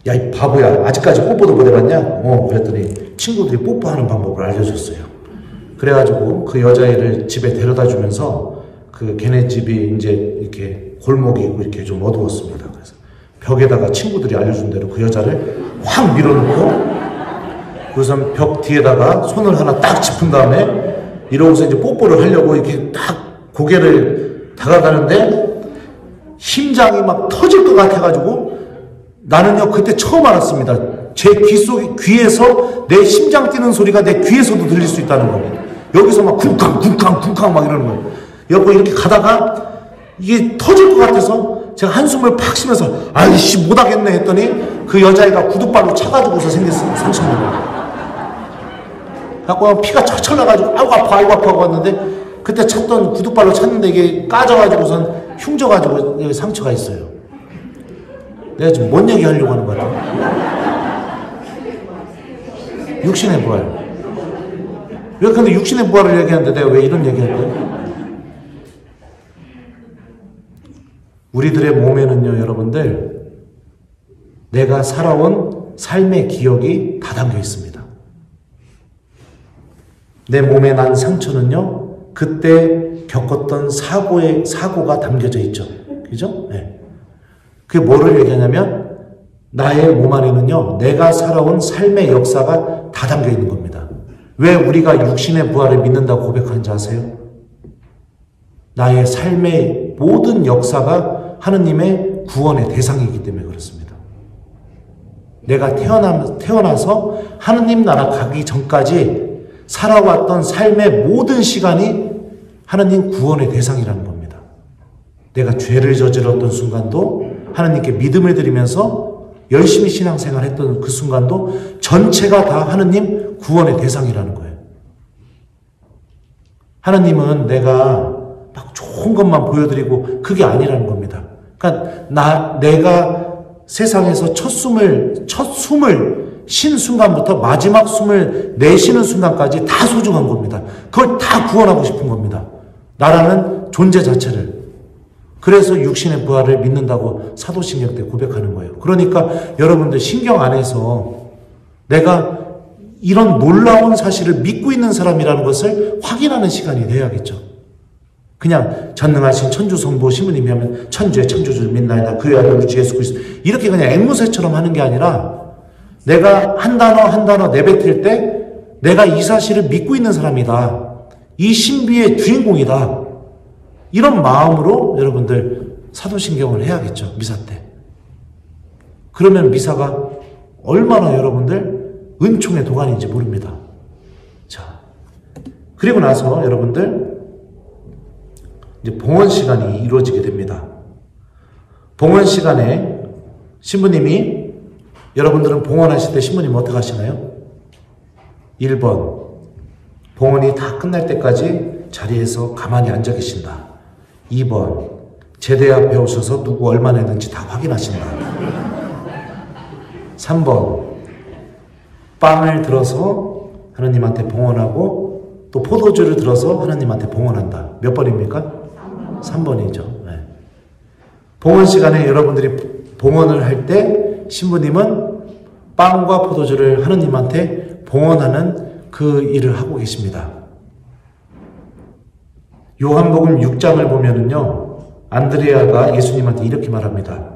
야, 이 바보야. 아직까지 뽀뽀도 못 해봤냐? 그랬더니 친구들이 뽀뽀하는 방법을 알려줬어요. 그래가지고 그 여자애를 집에 데려다 주면서 그 걔네 집이 이제 이렇게 골목이 있고 이렇게 좀 어두웠습니다. 그래서 벽에다가 친구들이 알려준 대로 그 여자를 확 밀어놓고 우선 벽 뒤에다가 손을 하나 딱 짚은 다음에 이러고서 이제 뽀뽀를 하려고 이렇게 딱 고개를 다가가는데 심장이 막 터질 것 같아가지고 나는요 그때 처음 알았습니다. 제 귀에서 내 심장 뛰는 소리가 내 귀에서도 들릴 수 있다는 거예요. 여기서 막 쿵쾅 막 이러는 거예요. 여보 이렇게 가다가 이게 터질 것 같아서 제가 한숨을 팍 쉬면서 아이씨 못하겠네 했더니 그 여자애가 구두발로 차가지고서 생겼어요. 상처입니다. 갖고 피가 철철 나가지고 아이고 아파 하고 왔는데 그때 찼던 구두발로 찼는데 이게 까져가지고선 흉져가지고 여기 상처가 있어요. 내가 지금 뭔 얘기 하려고 하는 거 같아? 육신의 부활. 왜 근데 육신의 부활을 얘기하는데 내가 왜 이런 얘기할 거야? 우리들의 몸에는요, 여러분들, 내가 살아온 삶의 기억이 다 담겨 있습니다. 내 몸에 난 상처는요, 그때 겪었던 사고가 담겨져 있죠. 그죠? 네. 그게 뭐를 얘기하냐면, 나의 몸 안에는요, 내가 살아온 삶의 역사가 다 담겨 있는 겁니다. 왜 우리가 육신의 부활을 믿는다고 고백하는지 아세요? 나의 삶의 모든 역사가 하느님의 구원의 대상이기 때문에 그렇습니다. 내가 태어나서 하느님 나라 가기 전까지 살아왔던 삶의 모든 시간이 하느님 구원의 대상이라는 겁니다. 내가 죄를 저질렀던 순간도 하느님께 믿음을 드리면서 열심히 신앙생활 했던 그 순간도 전체가 다 하느님 구원의 대상이라는 거예요. 하느님은 내가 막 좋은 것만 보여드리고 그게 아니라는 겁니다. 그러니까 내가 세상에서 첫 숨을 쉰 순간부터 마지막 숨을 내쉬는 순간까지 다 소중한 겁니다. 그걸 다 구원하고 싶은 겁니다. 나라는 존재 자체를. 그래서 육신의 부활을 믿는다고 사도신경 때 고백하는 거예요. 그러니까 여러분들 신경 안에서 내가 이런 놀라운 사실을 믿고 있는 사람이라는 것을 확인하는 시간이 돼야겠죠. 그냥 전능하신 천주성부 신부님이 하면 천주의 창조주를 믿나이다. 그의 아들 우리 주 예수 그리스도 이렇게 그냥 앵무새처럼 하는 게 아니라 내가 한 단어 내뱉을 때 내가 이 사실을 믿고 있는 사람이다. 이 신비의 주인공이다. 이런 마음으로 여러분들 사도신경을 해야겠죠. 미사 때. 그러면 미사가 얼마나 여러분들 은총의 도가니인지 모릅니다. 자, 그리고 나서 여러분들 이제 봉헌 시간이 이루어지게 됩니다. 봉헌 시간에 신부님이, 여러분들은 봉헌하실 때 신부님 어떻게 하시나요? 1번, 봉헌이 다 끝날 때까지 자리에서 가만히 앉아 계신다. 2번, 제대 앞에 오셔서 누구 얼마나 했는지 다 확인하신다. 3번, 빵을 들어서 하나님한테 봉헌하고 또 포도주를 들어서 하나님한테 봉헌한다. 몇 번입니까? 3번이죠. 네. 봉헌 시간에 여러분들이 봉헌을 할 때 신부님은 빵과 포도주를 하나님한테 봉헌하는 그 일을 하고 계십니다. 요한복음 6장을 보면은요, 안드레아가 예수님한테 이렇게 말합니다.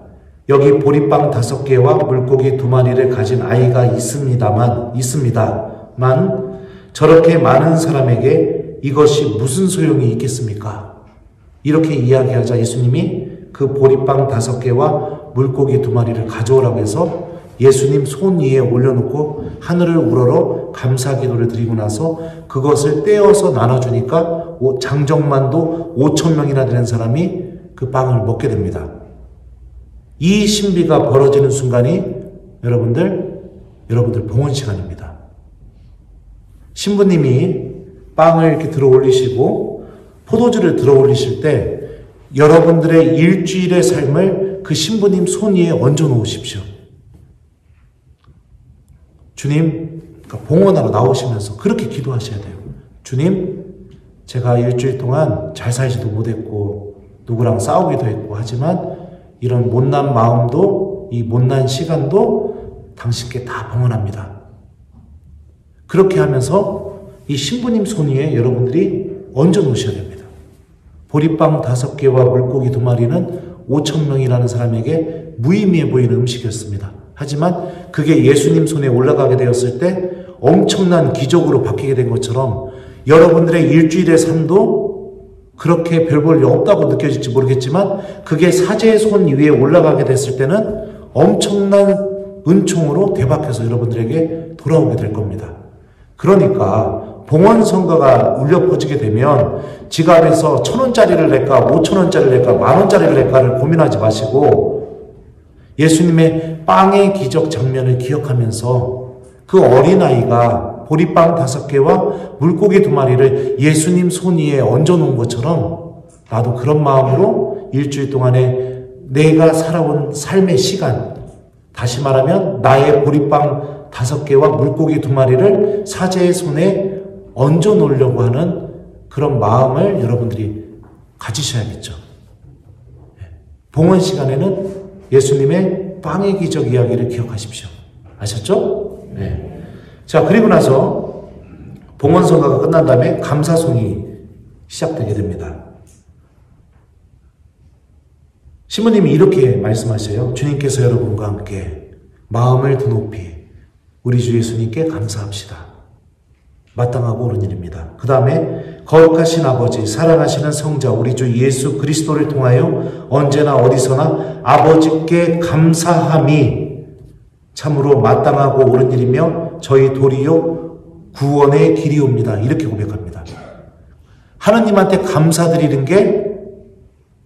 여기 보리빵 5개와 물고기 2마리를 가진 아이가 있습니다만 저렇게 많은 사람에게 이것이 무슨 소용이 있겠습니까? 이렇게 이야기하자 예수님이 그 보리빵 5개와 물고기 2마리를 가져오라고 해서 예수님 손 위에 올려놓고 하늘을 우러러 감사 기도를 드리고 나서 그것을 떼어서 나눠주니까 장정만도 5,000명이나 되는 사람이 그 빵을 먹게 됩니다. 이 신비가 벌어지는 순간이 여러분들 봉헌 시간입니다. 신부님이 빵을 이렇게 들어 올리시고 포도주를 들어 올리실 때 여러분들의 일주일의 삶을 그 신부님 손 위에 얹어 놓으십시오. 주님, 그러니까 봉헌하러 나오시면서 그렇게 기도하셔야 돼요. 주님, 제가 일주일 동안 잘 살지도 못했고 누구랑 싸우기도 했고 하지만 이런 못난 마음도 이 못난 시간도 당신께 다 봉헌합니다. 그렇게 하면서 이 신부님 손 위에 여러분들이 얹어 놓으셔야 됩니다. 보리빵 5개와 물고기 2마리는 5,000명이라는 사람에게 무의미해 보이는 음식이었습니다. 하지만 그게 예수님 손에 올라가게 되었을 때 엄청난 기적으로 바뀌게 된 것처럼 여러분들의 일주일의 삶도 그렇게 별 볼 일 없다고 느껴질지 모르겠지만 그게 사제의 손 위에 올라가게 됐을 때는 엄청난 은총으로 되박혀서 여러분들에게 돌아오게 될 겁니다. 그러니까 봉헌 성가가 울려 퍼지게 되면 지갑에서 1,000원짜리를 낼까 5,000원짜리를 낼까 10,000원짜리를 낼까를 고민하지 마시고 예수님의 빵의 기적 장면을 기억하면서 그 어린아이가 보리빵 5개와 물고기 2마리를 예수님 손 위에 얹어놓은 것처럼 나도 그런 마음으로 일주일 동안에 내가 살아온 삶의 시간, 다시 말하면 나의 보리빵 5개와 물고기 2마리를 사제의 손에 얹어놓으려고 하는 그런 마음을 여러분들이 가지셔야겠죠. 봉헌 시간에는 예수님의 빵의 기적 이야기를 기억하십시오. 아셨죠? 네. 자, 그리고 나서 봉헌 성가가 끝난 다음에 감사송이 시작되게 됩니다. 신부님이 이렇게 말씀하셔요. 주님께서 여러분과 함께 마음을 드높이 우리 주 예수님께 감사합시다. 마땅하고 옳은 일입니다. 그 다음에 거룩하신 아버지, 사랑하시는 성자 우리 주 예수 그리스도를 통하여 언제나 어디서나 아버지께 감사함이 참으로 마땅하고 옳은 일이며 저희 도리요 구원의 길이옵니다. 이렇게 고백합니다. 하나님한테 감사드리는 게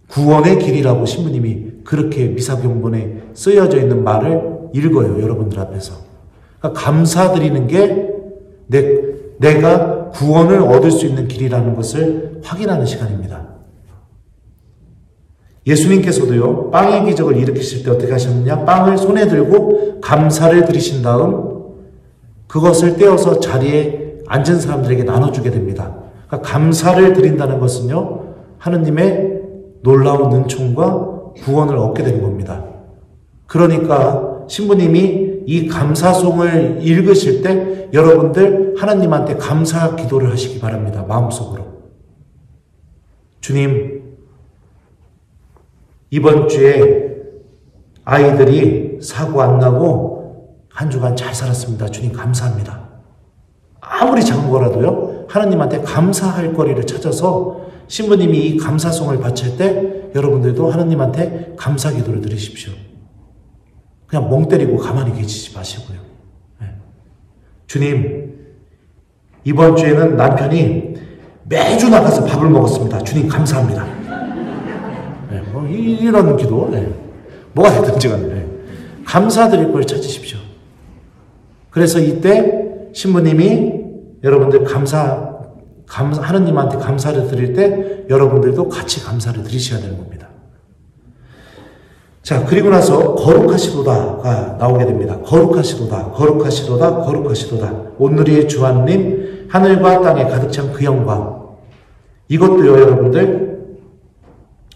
구원의 길이라고 신부님이 그렇게 미사경본에 쓰여져 있는 말을 읽어요. 여러분들 앞에서. 그러니까 감사드리는 게 내가 구원을 얻을 수 있는 길이라는 것을 확인하는 시간입니다. 예수님께서도요, 빵의 기적을 일으키실 때 어떻게 하셨느냐? 빵을 손에 들고 감사를 드리신 다음 그것을 떼어서 자리에 앉은 사람들에게 나눠주게 됩니다. 그러니까 감사를 드린다는 것은요, 하느님의 놀라운 은총과 구원을 얻게 되는 겁니다. 그러니까 신부님이 이 감사송을 읽으실 때 여러분들 하나님한테 감사 기도를 하시기 바랍니다. 마음속으로. 주님, 이번 주에 아이들이 사고 안 나고 한 주간 잘 살았습니다. 주님 감사합니다. 아무리 작은 거라도요, 하나님한테 감사할 거리를 찾아서 신부님이 이 감사송을 바칠 때 여러분들도 하나님한테 감사 기도를 드리십시오. 그냥 멍 때리고 가만히 계시지 마시고요. 네. 주님, 이번 주에는 남편이 매주 나가서 밥을 먹었습니다. 주님 감사합니다. 네, 뭐 이런 기도. 네. 뭐가 되든지 간에 감사드릴 걸 찾으십시오. 그래서 이때 신부님이 여러분들 하느님한테 감사를 드릴 때 여러분들도 같이 감사를 드리셔야 되는 겁니다. 자, 그리고 나서 거룩하시도다가 나오게 됩니다. 거룩하시도다, 거룩하시도다, 거룩하시도다. 온누리의 주 하느님, 하늘과 땅에 가득 찬 그 영광. 이것도요, 여러분들,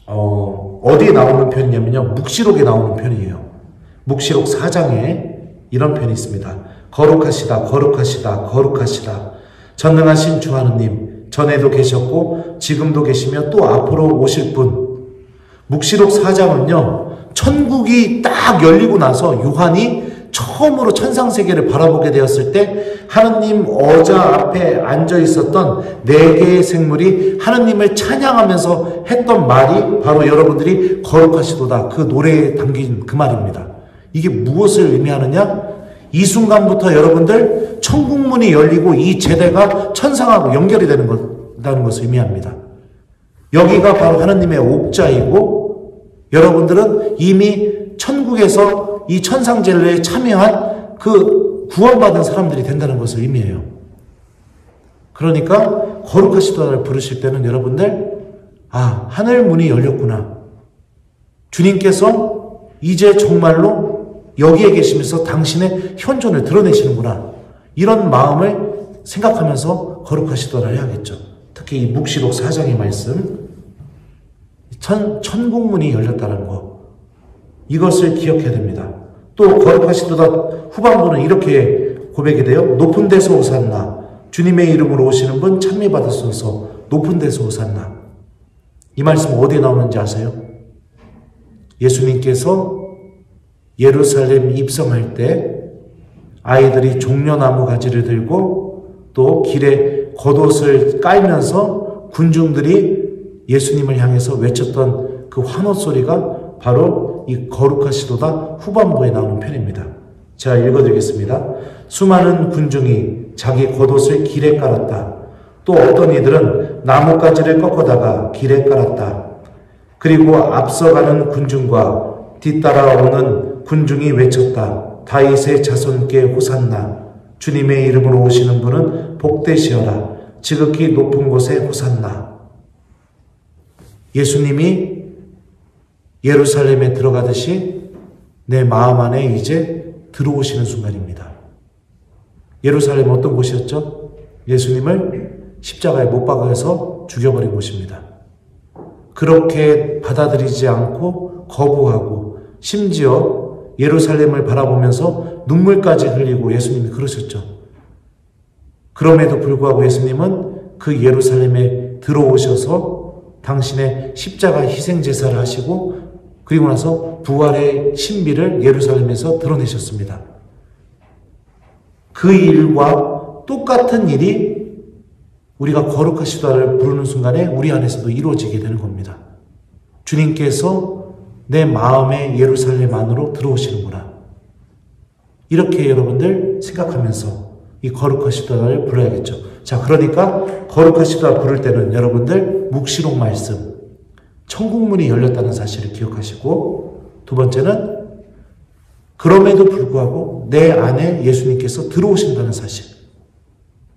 어디에 나오는 편이냐면요, 묵시록에 나오는 편이에요. 묵시록 4장에 이런 편이 있습니다. 거룩하시다, 거룩하시다, 거룩하시다. 전능하신 주 하느님, 전에도 계셨고, 지금도 계시며 또 앞으로 오실 분. 묵시록 4장은요, 천국이 딱 열리고 나서 요한이 처음으로 천상세계를 바라보게 되었을 때 하느님 어자 앞에 앉아 있었던 4개의 생물이 하느님을 찬양하면서 했던 말이 바로 여러분들이 거룩하시도다, 그 노래에 담긴 그 말입니다. 이게 무엇을 의미하느냐? 이 순간부터 여러분들 천국문이 열리고 이 제대가 천상하고 연결이 된다는 것을 의미합니다. 여기가 바로 하느님의 옥자이고 여러분들은 이미 천국에서 이 천상제례에 참여한 그 구원받은 사람들이 된다는 것을 의미해요. 그러니까 거룩하시도다를 부르실 때는 여러분들, 아, 하늘 문이 열렸구나. 주님께서 이제 정말로 여기에 계시면서 당신의 현존을 드러내시는구나. 이런 마음을 생각하면서 거룩하시도다를 해야겠죠. 특히 이 묵시록 4장의 말씀, 천국문이 열렸다는 것, 이것을 기억해야 됩니다. 또 거룩하시도다 후반부는 이렇게 고백이 돼요. 높은 데서 오산나, 주님의 이름으로 오시는 분 찬미 받으소서. 높은 데서 오산나. 이 말씀 어디에 나오는지 아세요? 예수님께서 예루살렘 입성할 때 아이들이 종려나무 가지를 들고 또 길에 겉옷을 깔면서 군중들이 예수님을 향해서 외쳤던 그 환호 소리가 바로 이 거룩하시도다 후반부에 나오는 편입니다. 제가 읽어드리겠습니다. 수많은 군중이 자기 겉옷을 길에 깔았다. 또 어떤 이들은 나뭇가지를 꺾어다가 길에 깔았다. 그리고 앞서가는 군중과 뒤따라오는 군중이 외쳤다. 다윗의 자손께 호산나. 주님의 이름으로 오시는 분은 복되시어라. 지극히 높은 곳에 호산나. 예수님이 예루살렘에 들어가듯이 내 마음 안에 이제 들어오시는 순간입니다. 예루살렘은 어떤 곳이었죠? 예수님을 십자가에 못 박아서 죽여버린 곳입니다. 그렇게 받아들이지 않고 거부하고 심지어 예루살렘을 바라보면서 눈물까지 흘리고 예수님이 그러셨죠. 그럼에도 불구하고 예수님은 그 예루살렘에 들어오셔서 당신의 십자가 희생제사를 하시고 그리고 나서 부활의 신비를 예루살렘에서 드러내셨습니다. 그 일과 똑같은 일이 우리가 거룩하시다를 부르는 순간에 우리 안에서도 이루어지게 되는 겁니다. 주님께서 내 마음의 예루살렘 안으로 들어오시는구나. 이렇게 여러분들 생각하면서 이 거룩하시다를 불러야겠죠. 자, 그러니까 거룩하시다 부를 때는 여러분들 묵시록 말씀, 천국문이 열렸다는 사실을 기억하시고, 두 번째는 그럼에도 불구하고 내 안에 예수님께서 들어오신다는 사실.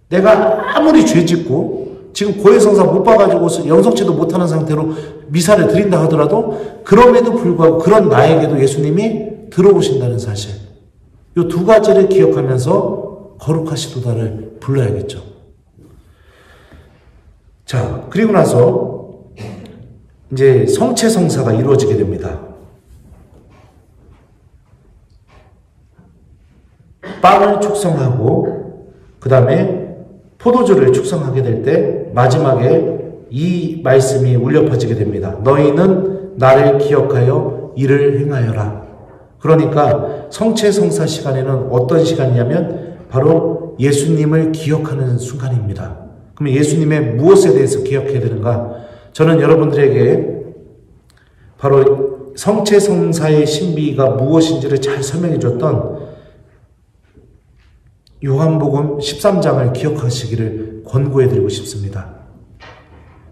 내가 아무리 죄짓고 지금 고해성사 못 봐가지고 영성치도 못하는 상태로 미사를 드린다 하더라도 그럼에도 불구하고 그런 나에게도 예수님이 들어오신다는 사실. 이 두 가지를 기억하면서 거룩하시도다를 불러야겠죠. 자, 그리고 나서 이제 성체성사가 이루어지게 됩니다. 빵을 축성하고 그 다음에 포도주를 축성하게 될 때 마지막에 이 말씀이 울려 퍼지게 됩니다. 너희는 나를 기억하여 이를 행하여라. 그러니까 성체성사 시간에는 어떤 시간이냐면 바로 예수님을 기억하는 순간입니다. 그럼 예수님의 무엇에 대해서 기억해야 되는가? 저는 여러분들에게 바로 성체성사의 신비가 무엇인지를 잘 설명해 줬던 요한복음 13장을 기억하시기를 권고해 드리고 싶습니다.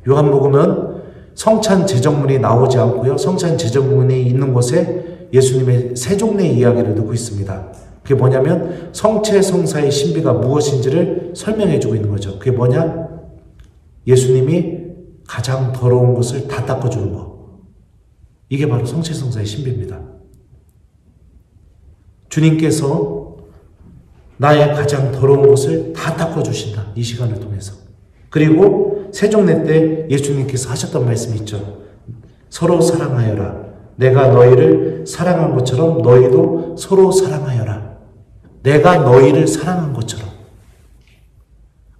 요한복음은 성찬 제정문이 나오지 않고요. 성찬 제정문이 있는 곳에 예수님의 세종례 이야기를 넣고 있습니다. 그게 뭐냐면 성체 성사의 신비가 무엇인지를 설명해 주고 있는 거죠. 그게 뭐냐? 예수님이 가장 더러운 것을 다 닦아주는 거. 이게 바로 성체 성사의 신비입니다. 주님께서 나의 가장 더러운 것을 다 닦아주신다. 이 시간을 통해서. 그리고 세종례 때 예수님께서 하셨던 말씀이 있죠. 서로 사랑하여라. 내가 너희를 사랑한 것처럼 너희도 서로 사랑하여라. 내가 너희를 사랑한 것처럼.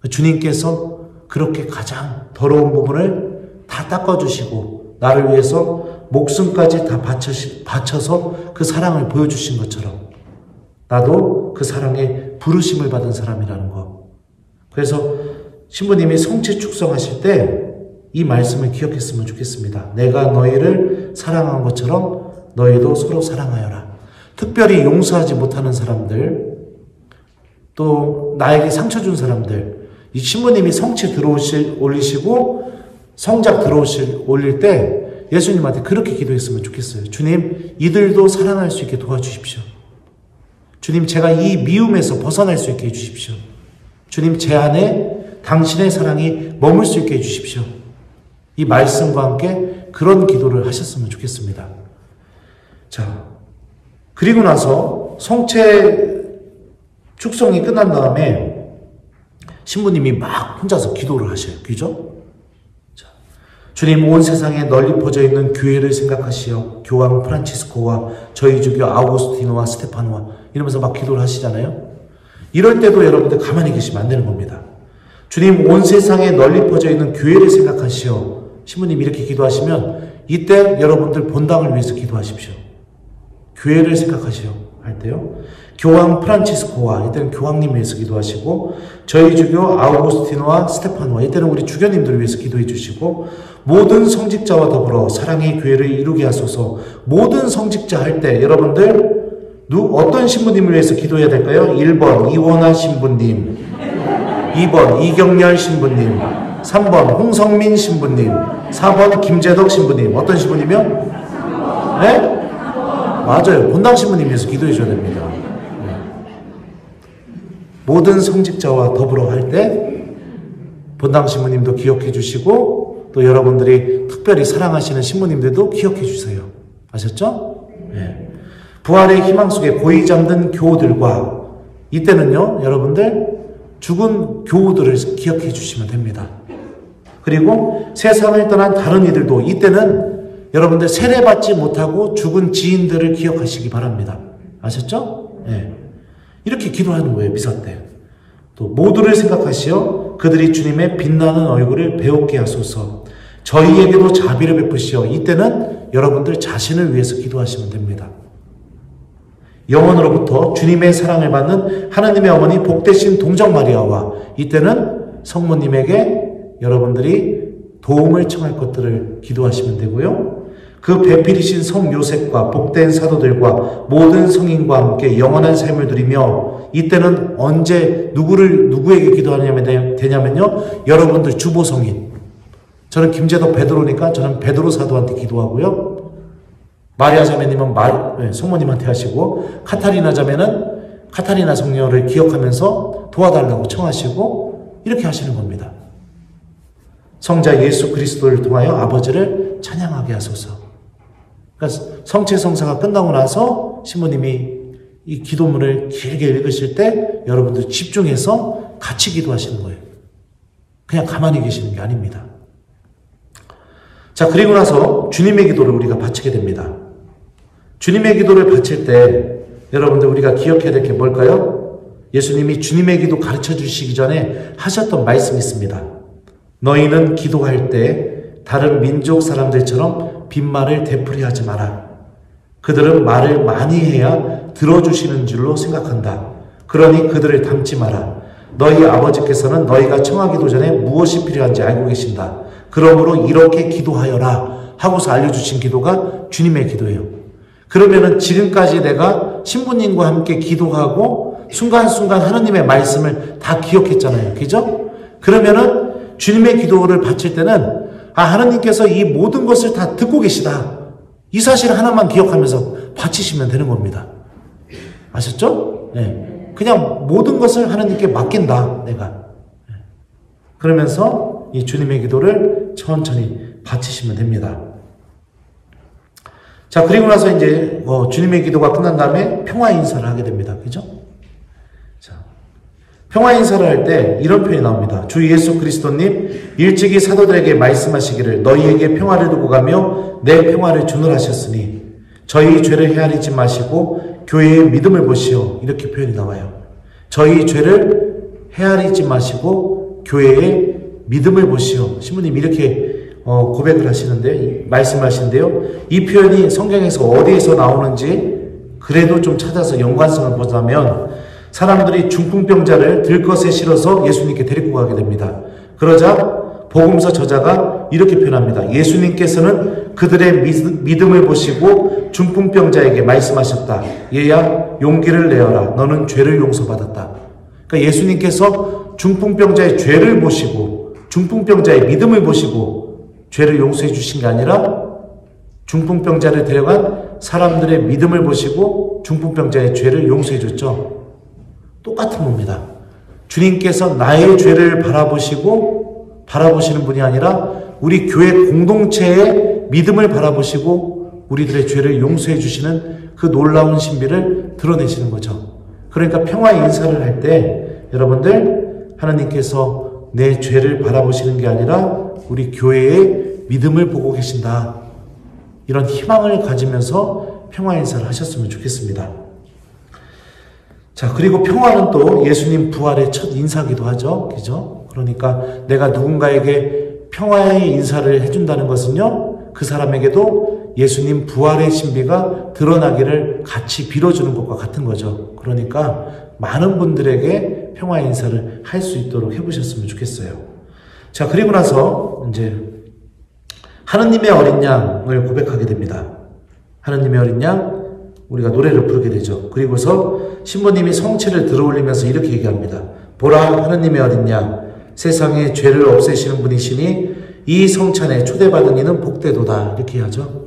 주님께서 그렇게 가장 더러운 부분을 다 닦아주시고 나를 위해서 목숨까지 다 바쳐서 그 사랑을 보여주신 것처럼 나도 그 사랑에 부르심을 받은 사람이라는 거. 그래서 신부님이 성체 축성하실 때 이 말씀을 기억했으면 좋겠습니다. 내가 너희를 사랑한 것처럼 너희도 서로 사랑하여라. 특별히 용서하지 못하는 사람들, 또 나에게 상처 준 사람들, 이 신부님이 성체 올리시고 성작 올릴 때 예수님한테 그렇게 기도했으면 좋겠어요. 주님, 이들도 사랑할 수 있게 도와주십시오. 주님, 제가 이 미움에서 벗어날 수 있게 해주십시오. 주님, 제 안에 당신의 사랑이 머물 수 있게 해주십시오. 이 말씀과 함께 그런 기도를 하셨으면 좋겠습니다. 자, 그리고 나서 성체 축성이 끝난 다음에 신부님이 막 혼자서 기도를 하셔요. 그죠? 자, 주님, 온 세상에 널리 퍼져 있는 교회를 생각하시어 교황 프란치스코와 저희 주교 아우구스티노와 스테파노와 이러면서 막 기도를 하시잖아요. 이럴 때도 여러분들 가만히 계시면 안 되는 겁니다. 주님, 온 세상에 널리 퍼져 있는 교회를 생각하시어 신부님이 이렇게 기도하시면 이때 여러분들 본당을 위해서 기도하십시오. 교회를 생각하시어 할 때요. 교황 프란치스코와 이때는 교황님 위해서 기도하시고 저희 주교 아우구스티노와 스테파노와 이때는 우리 주교님들을 위해서 기도해 주시고 모든 성직자와 더불어 사랑의 교회를 이루게 하소서. 모든 성직자 할 때 여러분들 어떤 신부님을 위해서 기도해야 될까요? 1번 이원하 신부님, 2번 이경렬 신부님, 3번 홍성민 신부님, 4번 김재덕 신부님. 어떤 신부님이요? 네? 맞아요. 본당 신부님 위해서 기도해 줘야 됩니다. 네. 모든 성직자와 더불어 할 때 본당 신부님도 기억해 주시고 또 여러분들이 특별히 사랑하시는 신부님들도 기억해 주세요. 아셨죠? 네. 부활의 희망 속에 고이 잠든 교우들과 이때는요, 여러분들 죽은 교우들을 기억해 주시면 됩니다. 그리고 세상을 떠난 다른 이들도 이때는 여러분들 세례받지 못하고 죽은 지인들을 기억하시기 바랍니다. 아셨죠? 네. 이렇게 기도하는 거예요, 미사 때. 또 모두를 생각하시어 그들이 주님의 빛나는 얼굴을 배우게 하소서. 저희에게도 자비를 베푸시어 이때는 여러분들 자신을 위해서 기도하시면 됩니다. 영원으로부터 주님의 사랑을 받는 하나님의 어머니 복되신 동정 마리아와 이때는 성모님에게 여러분들이 도움을 청할 것들을 기도하시면 되고요. 그 배필이신 성 요셉과 복된 사도들과 모든 성인과 함께 영원한 삶을 누리며 이때는 언제 누구에게 기도하냐면 되냐면요. 여러분들 주보성인. 저는 김재덕 베드로니까 저는 베드로 사도한테 기도하고요. 마리아 자매님은 성모님한테 하시고 카타리나 자매는 카타리나 성녀를 기억하면서 도와달라고 청하시고 이렇게 하시는 겁니다. 성자 예수 그리스도를 통하여 아버지를 찬양하게 하소서. 그러니까 성체 성사가 끝나고 나서 신부님이 이 기도문을 길게 읽으실 때 여러분들 집중해서 같이 기도하시는 거예요. 그냥 가만히 계시는 게 아닙니다. 자, 그리고 나서 주님의 기도를 우리가 바치게 됩니다. 주님의 기도를 바칠 때 여러분들 우리가 기억해야 될 게 뭘까요? 예수님이 주님의 기도 가르쳐 주시기 전에 하셨던 말씀이 있습니다. 너희는 기도할 때 다른 민족 사람들처럼 빈말을 되풀이하지 마라. 그들은 말을 많이 해야 들어주시는 줄로 생각한다. 그러니 그들을 닮지 마라. 너희 아버지께서는 너희가 청하기도 전에 무엇이 필요한지 알고 계신다. 그러므로 이렇게 기도하여라 하고서 알려주신 기도가 주님의 기도예요. 그러면은 지금까지 내가 신부님과 함께 기도하고 순간순간 하나님의 말씀을 다 기억했잖아요. 그죠? 그러면은 주님의 기도를 바칠 때는 하나님께서 이 모든 것을 다 듣고 계시다. 이 사실 하나만 기억하면서 바치시면 되는 겁니다. 아셨죠? 네. 그냥 모든 것을 하나님께 맡긴다, 내가. 그러면서 이 주님의 기도를 천천히 바치시면 됩니다. 자, 그리고 나서 이제 주님의 기도가 끝난 다음에 평화 인사를 하게 됩니다. 그죠? 자, 평화 인사를 할 때 이런 표현이 나옵니다. 주 예수 그리스도님 일찍이 사도들에게 말씀하시기를 너희에게 평화를 두고 가며 내 평화를 주노라 하셨으니 저희 죄를 헤아리지 마시고 교회의 믿음을 보시오. 이렇게 표현이 나와요. 저희 죄를 헤아리지 마시고 교회의 믿음을 보시오. 신부님 이렇게 고백을 하시는데, 말씀하시는데요. 이 표현이 성경에서 어디에서 나오는지 그래도 좀 찾아서 연관성을 보자면 사람들이 중풍병자를 들것에 실어서 예수님께 데리고 가게 됩니다. 그러자 복음서 저자가 이렇게 표현합니다. 예수님께서는 그들의 믿음을 보시고 중풍병자에게 말씀하셨다. 얘야 용기를 내어라. 너는 죄를 용서받았다. 그러니까 예수님께서 중풍병자의 죄를 보시고 중풍병자의 믿음을 보시고 죄를 용서해 주신 게 아니라 중풍병자를 데려간 사람들의 믿음을 보시고 중풍병자의 죄를 용서해 줬죠. 똑같은 겁니다. 주님께서 나의 죄를 바라보시는 분이 아니라 우리 교회 공동체의 믿음을 바라보시고 우리들의 죄를 용서해 주시는 그 놀라운 신비를 드러내시는 거죠. 그러니까 평화 인사를 할 때 여러분들 하나님께서 내 죄를 바라보시는 게 아니라 우리 교회의 믿음을 보고 계신다. 이런 희망을 가지면서 평화 인사를 하셨으면 좋겠습니다. 자, 그리고 평화는 또 예수님 부활의 첫 인사기도 하죠. 그죠? 그러니까 내가 누군가에게 평화의 인사를 해준다는 것은요, 그 사람에게도 예수님 부활의 신비가 드러나기를 같이 빌어주는 것과 같은 거죠. 그러니까 많은 분들에게 평화 인사를 할 수 있도록 해보셨으면 좋겠어요. 자, 그리고 나서 이제 하느님의 어린 양을 고백하게 됩니다. 하느님의 어린 양, 우리가 노래를 부르게 되죠. 그리고서 신부님이 성체를 들어올리면서 이렇게 얘기합니다. 보라, 하느님의 어린 양, 세상의 죄를 없애시는 분이시니 이 성찬에 초대받은 이는 복되도다. 이렇게 하죠.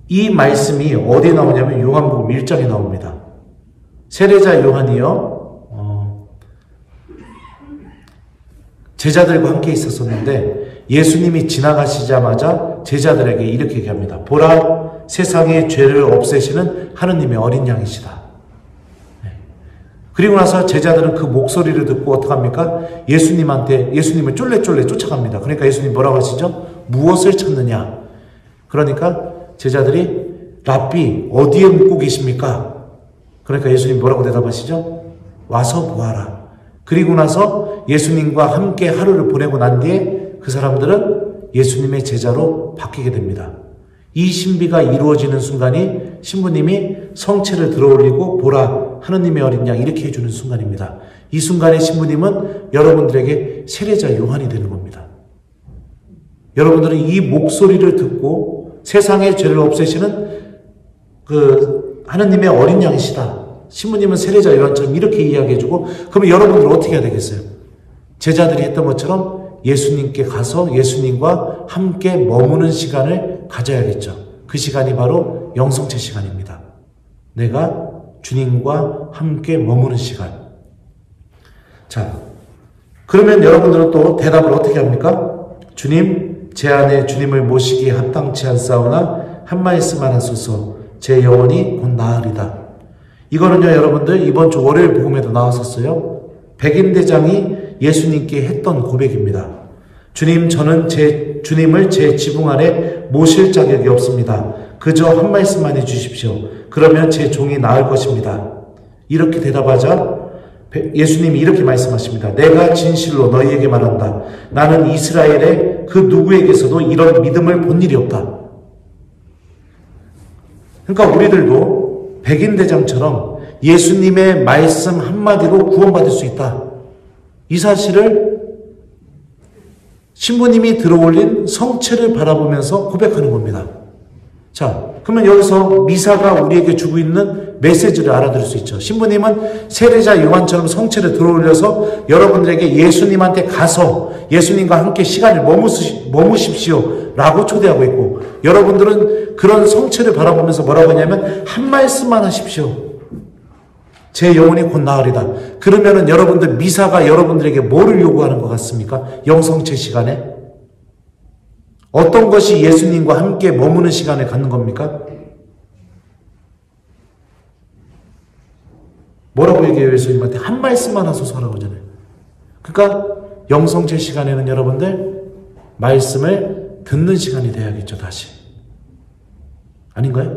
이 말씀이 어디에 나오냐면 요한복음 1장에 나옵니다. 세례자 요한이요, 제자들과 함께 있었었는데 예수님이 지나가시자마자 제자들에게 이렇게 얘기합니다. 보라, 세상의 죄를 없애시는 하느님의 어린 양이시다. 그리고 나서 제자들은 그 목소리를 듣고 어떡합니까? 예수님을 쫄래쫄래 쫓아갑니다. 그러니까 예수님 뭐라고 하시죠? 무엇을 찾느냐? 그러니까 제자들이 랍비 어디에 묵고 계십니까? 그러니까 예수님 뭐라고 대답하시죠? 와서 보아라. 그리고 나서 예수님과 함께 하루를 보내고 난 뒤에 그 사람들은 예수님의 제자로 바뀌게 됩니다. 이 신비가 이루어지는 순간이 신부님이 성체를 들어올리고 보라, 하느님의 어린 양 이렇게 해주는 순간입니다. 이 순간에 신부님은 여러분들에게 세례자 요한이 되는 겁니다. 여러분들은 이 목소리를 듣고 세상의 죄를 없애시는 그 하느님의 어린 양이시다. 신부님은 세례자 요한처럼 이렇게 이야기해주고, 그러면 여러분들은 어떻게 해야 되겠어요? 제자들이 했던 것처럼 예수님께 가서 예수님과 함께 머무는 시간을 가져야겠죠. 그 시간이 바로 영성체 시간입니다. 내가 주님과 함께 머무는 시간. 자, 그러면 여러분들은 또 대답을 어떻게 합니까? 주님, 제 안에 주님을 모시기에 합당치 않사오나 한 말씀만 하소서. 제 영혼이 곧 나으리다. 이거는요, 여러분들 이번 주 월요일 복음에도 나왔었어요. 백인대장이 예수님께 했던 고백입니다. 주님, 저는 주님을 제 지붕 아래 모실 자격이 없습니다. 그저 한 말씀만 해주십시오. 그러면 제 종이 나을 것입니다. 이렇게 대답하자 예수님이 이렇게 말씀하십니다. 내가 진실로 너희에게 말한다. 나는 이스라엘의 그 누구에게서도 이런 믿음을 본 일이 없다. 그러니까 우리들도 백인대장처럼 예수님의 말씀 한마디로 구원받을 수 있다. 이 사실을 신부님이 들어올린 성체를 바라보면서 고백하는 겁니다. 자, 그러면 여기서 미사가 우리에게 주고 있는 메시지를 알아들을 수 있죠. 신부님은 세례자 요한처럼 성체를 들어올려서 여러분들에게 예수님한테 가서 예수님과 함께 시간을 머무십시오 라고 초대하고 있고, 여러분들은 그런 성체를 바라보면서 뭐라고 하냐면 한 말씀만 하십시오. 제 영혼이 곧 나으리다. 그러면은 여러분들 미사가 여러분들에게 뭐를 요구하는 것 같습니까? 영성체 시간에? 어떤 것이 예수님과 함께 머무는 시간을 갖는 겁니까? 뭐라고 얘기해요? 예수님한테 한 말씀만 하소서 하라고 하잖아요. 그러니까 영성체 시간에는 여러분들 말씀을 듣는 시간이 돼야겠죠. 다시. 아닌가요?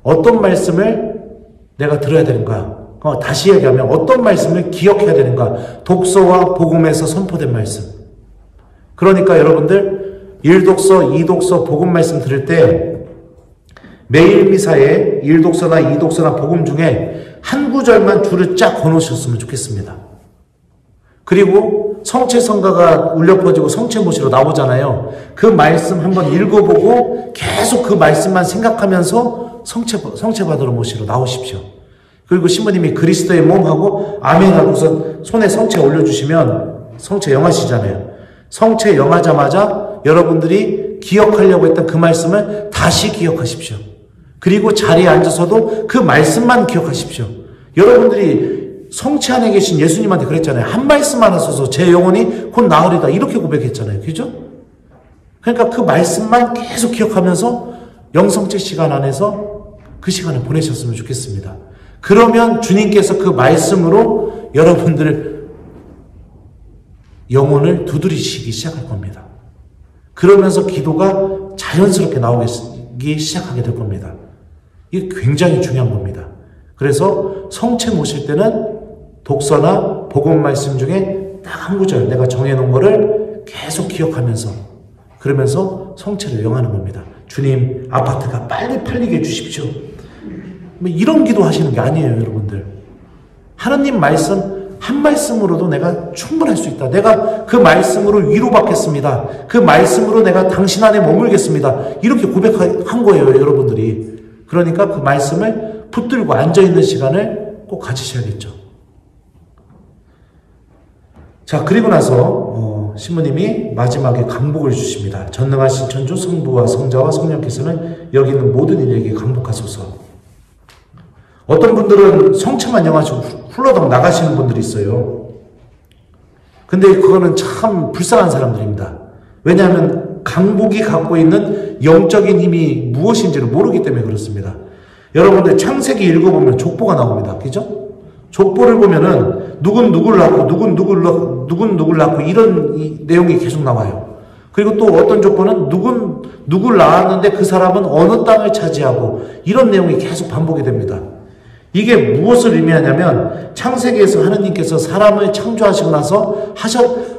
어떤 말씀을 내가 들어야 되는가? 다시 얘기하면 어떤 말씀을 기억해야 되는가? 독서와 복음에서 선포된 말씀. 그러니까 여러분들 1독서, 2독서, 복음 말씀 들을 때 매일 미사에 1독서나 2독서나 복음 중에 한 구절만 줄을 쫙 거놓으셨으면 좋겠습니다. 그리고 성체성가가 울려 퍼지고 성체모시로 나오잖아요. 그 말씀 한번 읽어보고 계속 그 말씀만 생각하면서 성체받으러 모시러 나오십시오. 그리고 신부님이 그리스도의 몸하고 아멘 하고서 손에 성체 올려주시면 성체 영하시잖아요. 성체 영하자마자 여러분들이 기억하려고 했던 그 말씀을 다시 기억하십시오. 그리고 자리에 앉아서도 그 말씀만 기억하십시오. 여러분들이 성체 안에 계신 예수님한테 그랬잖아요. 한 말씀만 하셔서 제 영혼이 곧 나으리다. 이렇게 고백했잖아요. 그죠? 그러니까 그 말씀만 계속 기억하면서 영성체 시간 안에서 그 시간을 보내셨으면 좋겠습니다. 그러면 주님께서 그 말씀으로 여러분들 영혼을 두드리시기 시작할 겁니다. 그러면서 기도가 자연스럽게 나오기 시작하게 될 겁니다. 이게 굉장히 중요한 겁니다. 그래서 성체 모실 때는 독서나 복음 말씀 중에 딱 한 구절 내가 정해놓은 거를 계속 기억하면서 그러면서 성체를 영하는 겁니다. 주님, 아파트가 빨리 팔리게 해주십시오. 이런 기도 하시는 게 아니에요, 여러분들. 하나님 말씀 한 말씀으로도 내가 충분할 수 있다. 내가 그 말씀으로 위로받겠습니다. 그 말씀으로 내가 당신 안에 머물겠습니다. 이렇게 고백한 거예요, 여러분들이. 그러니까 그 말씀을 붙들고 앉아있는 시간을 꼭 가지셔야겠죠. 자, 그리고 나서 신부님이 마지막에 강복을 주십니다. 전능하신 천주 성부와 성자와 성령께서는 여기 있는 모든 이에게 강복하소서. 어떤 분들은 성체만 영하시고 훌러덩 나가시는 분들이 있어요. 근데 그거는 참 불쌍한 사람들입니다. 왜냐하면 강복이 갖고 있는 영적인 힘이 무엇인지를 모르기 때문에 그렇습니다. 여러분들 창세기 읽어보면 족보가 나옵니다. 그죠? 족보를 보면은 누군 누구를 낳고 누군 누구를 낳고 이런 내용이 계속 나와요. 그리고 또 어떤 족보는 누구를 낳았는데 그 사람은 어느 땅을 차지하고 이런 내용이 계속 반복이 됩니다. 이게 무엇을 의미하냐면 창세기에서 하느님께서 사람을 창조하시고 나서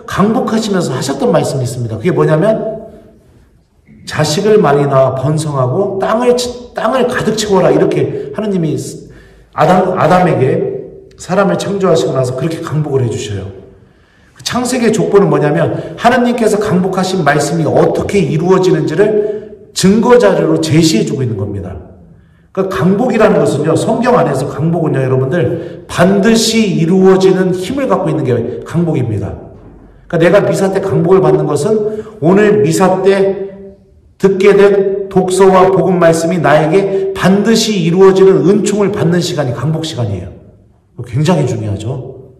강복하시면서 하셨던 말씀이 있습니다. 그게 뭐냐면 자식을 많이 낳아 번성하고 땅을 가득 채워라 이렇게 하느님이 아담에게 사람을 창조하시고 나서 그렇게 강복을 해주셔요. 창세기의 족보는 뭐냐면 하느님께서 강복하신 말씀이 어떻게 이루어지는지를 증거자료로 제시해주고 있는 겁니다. 그러니까 강복이라는 것은요, 성경 안에서 강복은요, 여러분들 반드시 이루어지는 힘을 갖고 있는 게 강복입니다. 그러니까 내가 미사 때 강복을 받는 것은 오늘 미사 때 듣게 된 독서와 복음 말씀이 나에게 반드시 이루어지는 은총을 받는 시간이 강복 시간이에요. 굉장히 중요하죠.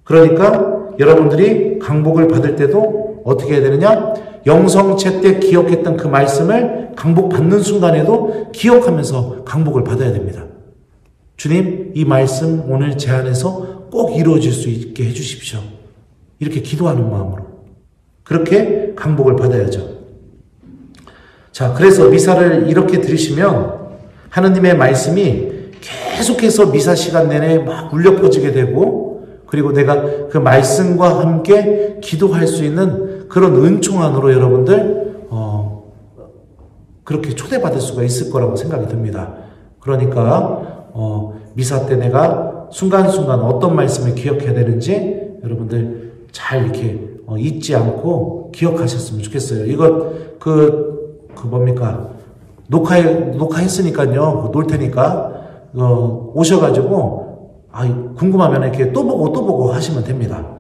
그러니까 여러분들이 강복을 받을 때도 어떻게 해야 되느냐? 영성체 때 기억했던 그 말씀을 강복받는 순간에도 기억하면서 강복을 받아야 됩니다. 주님, 이 말씀 오늘 제 안에서 꼭 이루어질 수 있게 해주십시오. 이렇게 기도하는 마음으로. 그렇게 강복을 받아야죠. 자, 그래서 미사를 이렇게 들으시면 하느님의 말씀이 계속해서 미사 시간 내내 막 울려 퍼지게 되고 그리고 내가 그 말씀과 함께 기도할 수 있는 그런 은총 안으로 여러분들 그렇게 초대받을 수가 있을 거라고 생각이 듭니다. 그러니까 미사 때 내가 순간순간 어떤 말씀을 기억해야 되는지 여러분들 잘 이렇게 잊지 않고 기억하셨으면 좋겠어요. 이거 뭡니까? 녹화했으니까요. 놓을 테니까 오셔가지고 궁금하면 이렇게 또 보고 하시면 됩니다.